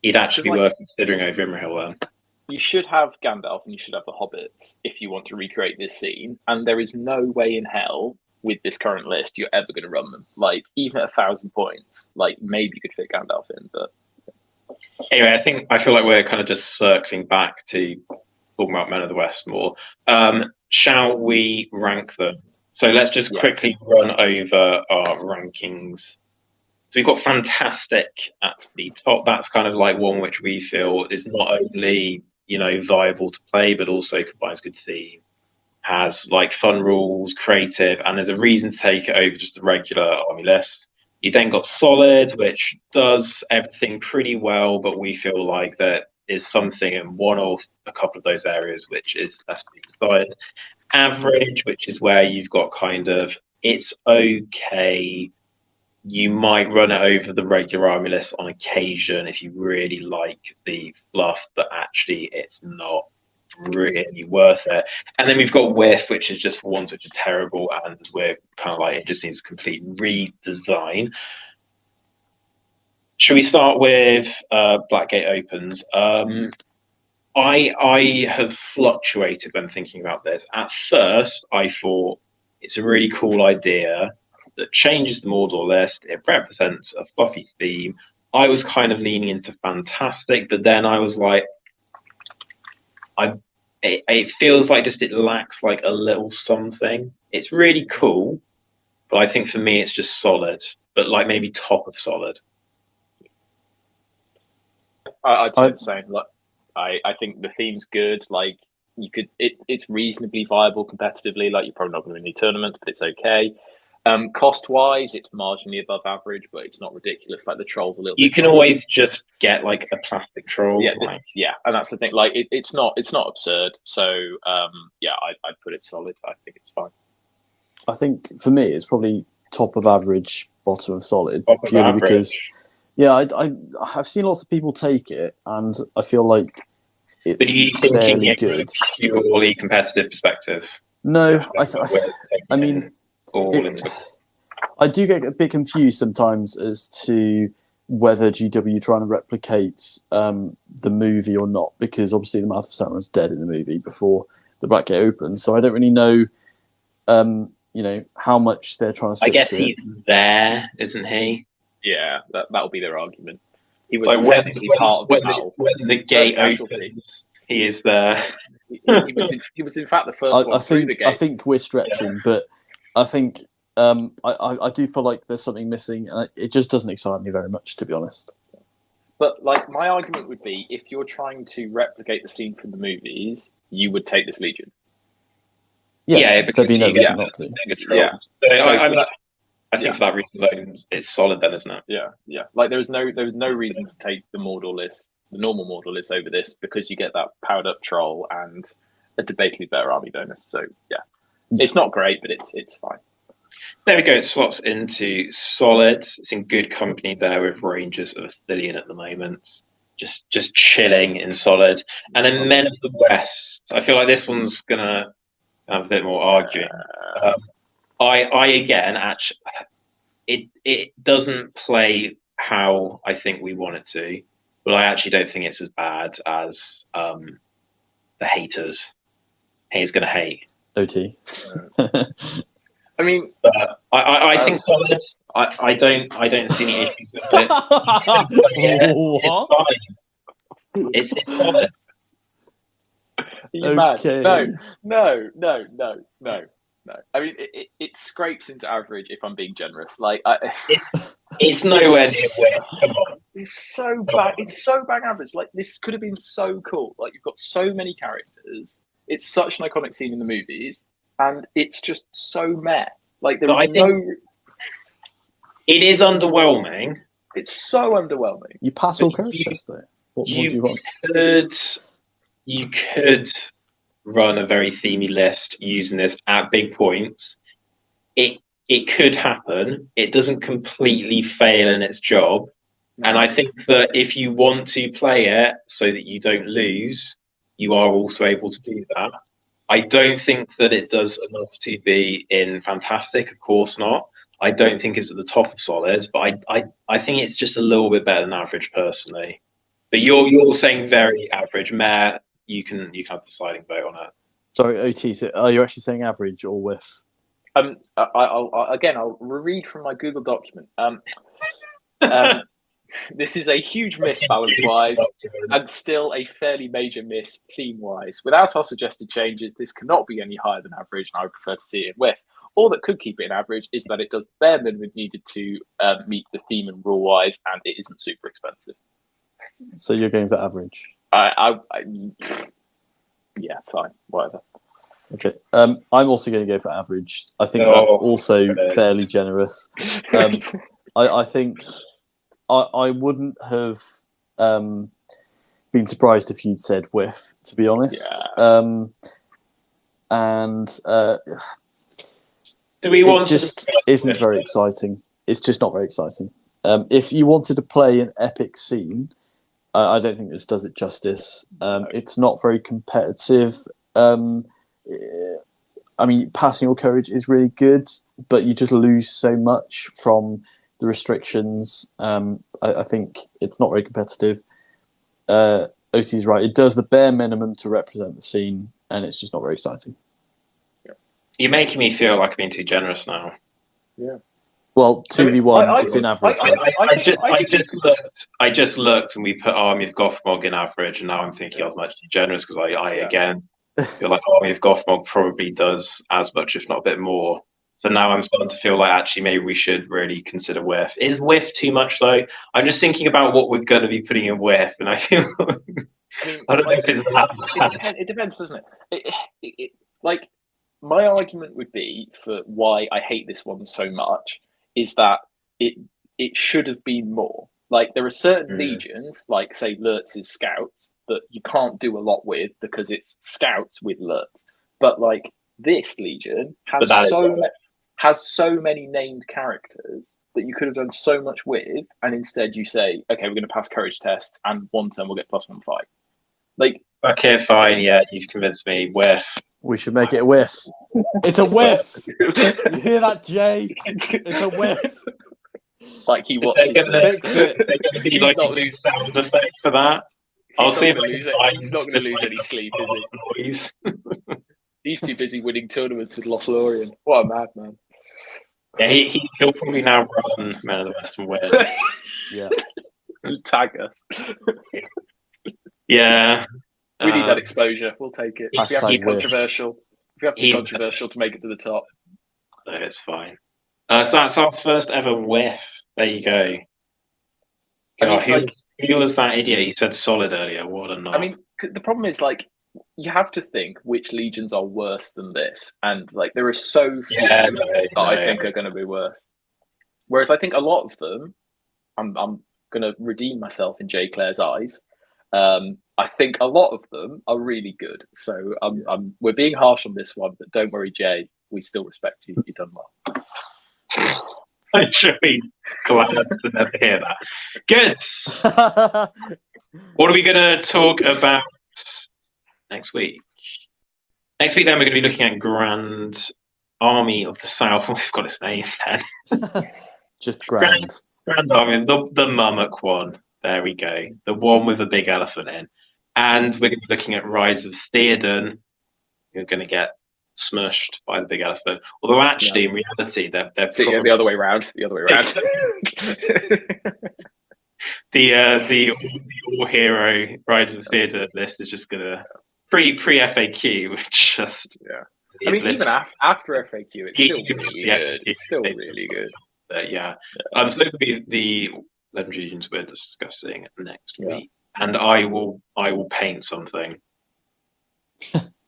He'd actually be worth considering over Imrahil then. You should have Gandalf and you should have the Hobbits if you want to recreate this scene. And there is no way in hell with this current list you're ever going to run them. Like even at 1,000 points, like maybe you could fit Gandalf in, but anyway, I feel like we're kind of just circling back to talking about Men of the West more. Shall we rank them? So let's just quickly run over our rankings. So we've got Fantastic at the top. That's kind of like one which we feel is not only, viable to play, but also combines good theme, has like fun rules, creative, and there's a reason to take it over just the regular army list. You then got Solid, which does everything pretty well, but we feel like that is something in one or a couple of those areas which is best to be desired. Average, which is where you've got kind of, it's okay. You might run it over the regular army list on occasion if you really like the fluff, but actually it's not really worth it. And then we've got Whiff, which is just ones which are terrible, and we're kind of like, it just needs a complete redesign. Should we start with Blackgate Opens? I have fluctuated when thinking about this. At first, I thought it's a really cool idea that changes the Mordor list. It represents a fluffy theme. I was kind of leaning into Fantastic, but then I was like, it feels like just it lacks like a little something. It's really cool, but I think for me it's just Solid, but like maybe top of Solid. I'd say the same. Like, I think the theme's good. Like you could, it's reasonably viable competitively. Like you're probably not going to win any tournaments, but it's okay. Cost wise, it's marginally above average, but it's not ridiculous. Like the troll's a little. You can always just get like a plastic troll. Yeah, and that's the thing. Like it's not absurd. So I'd put it Solid. I think it's fine. I think for me, it's probably top of average, bottom of Solid, because. Yeah, I've seen lots of people take it, and I feel like it's fairly good. Purely competitive perspective. No, I mean, I do get a bit confused sometimes as to whether GW trying to replicate the movie or not, because obviously the Mouth of Sauron's dead in the movie before the Blackgate opens, so I don't really know, how much they're trying to stick to. I guess he's there, isn't he? Yeah, that'll be their argument. He was technically part of the battle. When the gate opens, he is there. He was in fact the first one through the gate. I think we're stretching, but I think I do feel like there's something missing, and it just doesn't excite me very much, to be honest. But like my argument would be, if you're trying to replicate the scene from the movies, you would take this Legion. Yeah, there'd be no reason not to. Yeah. I think for that reason alone, it's Solid then, isn't it? Yeah. Like there was no reason to take the Mordor list, the normal Mordor list over this, because you get that powered up troll and a debatably better army bonus. So it's not great, but it's fine. There we go. It slots into Solid. It's in good company there with Rangers of Athelion at the moment. Just chilling in Solid. And then Men of the West. I feel like this one's gonna have a bit more arguing. I again, actually, it doesn't play how I think we want it to, but I actually don't think it's as bad as the haters. He's going to hate. OT. I mean, I think Solid. I don't see any issues What? It's solid. You're mad. No. I mean, it scrapes into average if I'm being generous. Like, it's nowhere near where. Come on. It's so bad. It's so bang average. Like, this could have been so cool. Like, you've got so many characters. It's such an iconic scene in the movies, and it's just so meh. Like, there's no. It is underwhelming. It's so underwhelming. You pass all courage tests though. What more do you want? You could run a very themey list using this at big points. It could happen. It doesn't completely fail in its job. And I think that if you want to play it so that you don't lose, you are also able to do that. I don't think that it does enough to be in fantastic, of course not. I don't think it's at the top of solid, but I think it's just a little bit better than average personally. But you're saying very average. Matt, you can have the deciding vote on it. Sorry, OT, so are you actually saying average or whiff? I'll reread from my Google document. This is a huge miss balance-wise, and still a fairly major miss theme-wise. Without our suggested changes, this cannot be any higher than average, and I would prefer to see it in whiff. All that could keep it in average is that it does the bare minimum needed to meet the theme and rule-wise, and it isn't super expensive. So you're going for average? Yeah, fine, whatever. Okay, I'm also going to go for average. I think that's also fairly generous. I think I wouldn't have been surprised if you'd said whiff, to be honest. Yeah. Do we want it just isn't very exciting. It's just not very exciting. If you wanted to play an epic scene, I don't think this does it justice. It's not very competitive. I mean, passing your courage is really good, but you just lose so much from the restrictions. I think it's not very competitive. OT's right. It does the bare minimum to represent the scene, and it's just not very exciting. You're making me feel like I'm being too generous now. Yeah. Well, 2v1, it's in average. I just looked and we put Army of Gothmog in average, and now I'm thinking I was much too generous because I again feel like Army of Gothmog probably does as much, if not a bit more. So now I'm starting to feel like actually maybe we should really consider whiff. Is whiff too much though? I'm just thinking about what we're going to be putting in whiff, and I feel I don't know if it's that. It depends, doesn't it? Like, my argument would be for why I hate this one so much is that it should have been more. Like, there are certain legions, like say Lurtz's Scouts, that you can't do a lot with because it's Scouts with Lurtz. But like this legion has so many named characters that you could have done so much with, and instead you say, okay, we're going to pass courage tests, and one turn we'll get +1 fight. Like, okay, fine, yeah, you've convinced me. Whiff. We should make it a whiff. It's a whiff. You hear that, Jay? It's a whiff. Like, he watches this. They're going to be like a new sound effect for that. He's not going to lose any sleep, is he? He's too busy winning tournaments with Lothlorien. What a madman. Yeah, he'll probably now run Men of the Western Wales. Yeah. Tag us. Yeah. We need that exposure. We'll take it. If we have to be controversial. If we have to be controversial to make it to the top. No, it's fine. So that's our first ever whiff. There you go. Who was that idiot? He said solid earlier. What a knob. I mean, the problem is, like, you have to think which legions are worse than this. And, like, there are so few that I think are going to be worse. Whereas I think a lot of them, I'm going to redeem myself in J. Claire's eyes. I think a lot of them are really good. So we're being harsh on this one, but don't worry, Jay. We still respect you. You've done well. I'm sure he's glad to never hear that. Good. What are we going to talk about next week? Next week, then, we're going to be looking at Grand Army of the South. We've got its name then. Just Grand Army, the Mummock one. There we go. The one with the big elephant in. And we're going to be looking at Rise of Theoden. You're going to get smushed by the big elephant. Although actually, in reality, they're so, probably... the other way around. The other way around. the all hero Rise of the Theatre list is just gonna pre FAQ, which just I mean, even after FAQ, it's still really good. It's still really good. So this will be the legendary legions we're discussing next week, and I will paint something.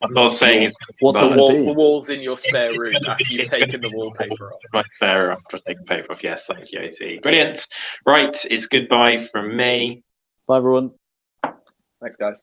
I'm not saying it's what's the walls in your spare room after you've taken the wallpaper off. My spare room after taking paper off. Yes, thank you, OT. Brilliant. Right, it's goodbye from me. Bye, everyone. Thanks, guys.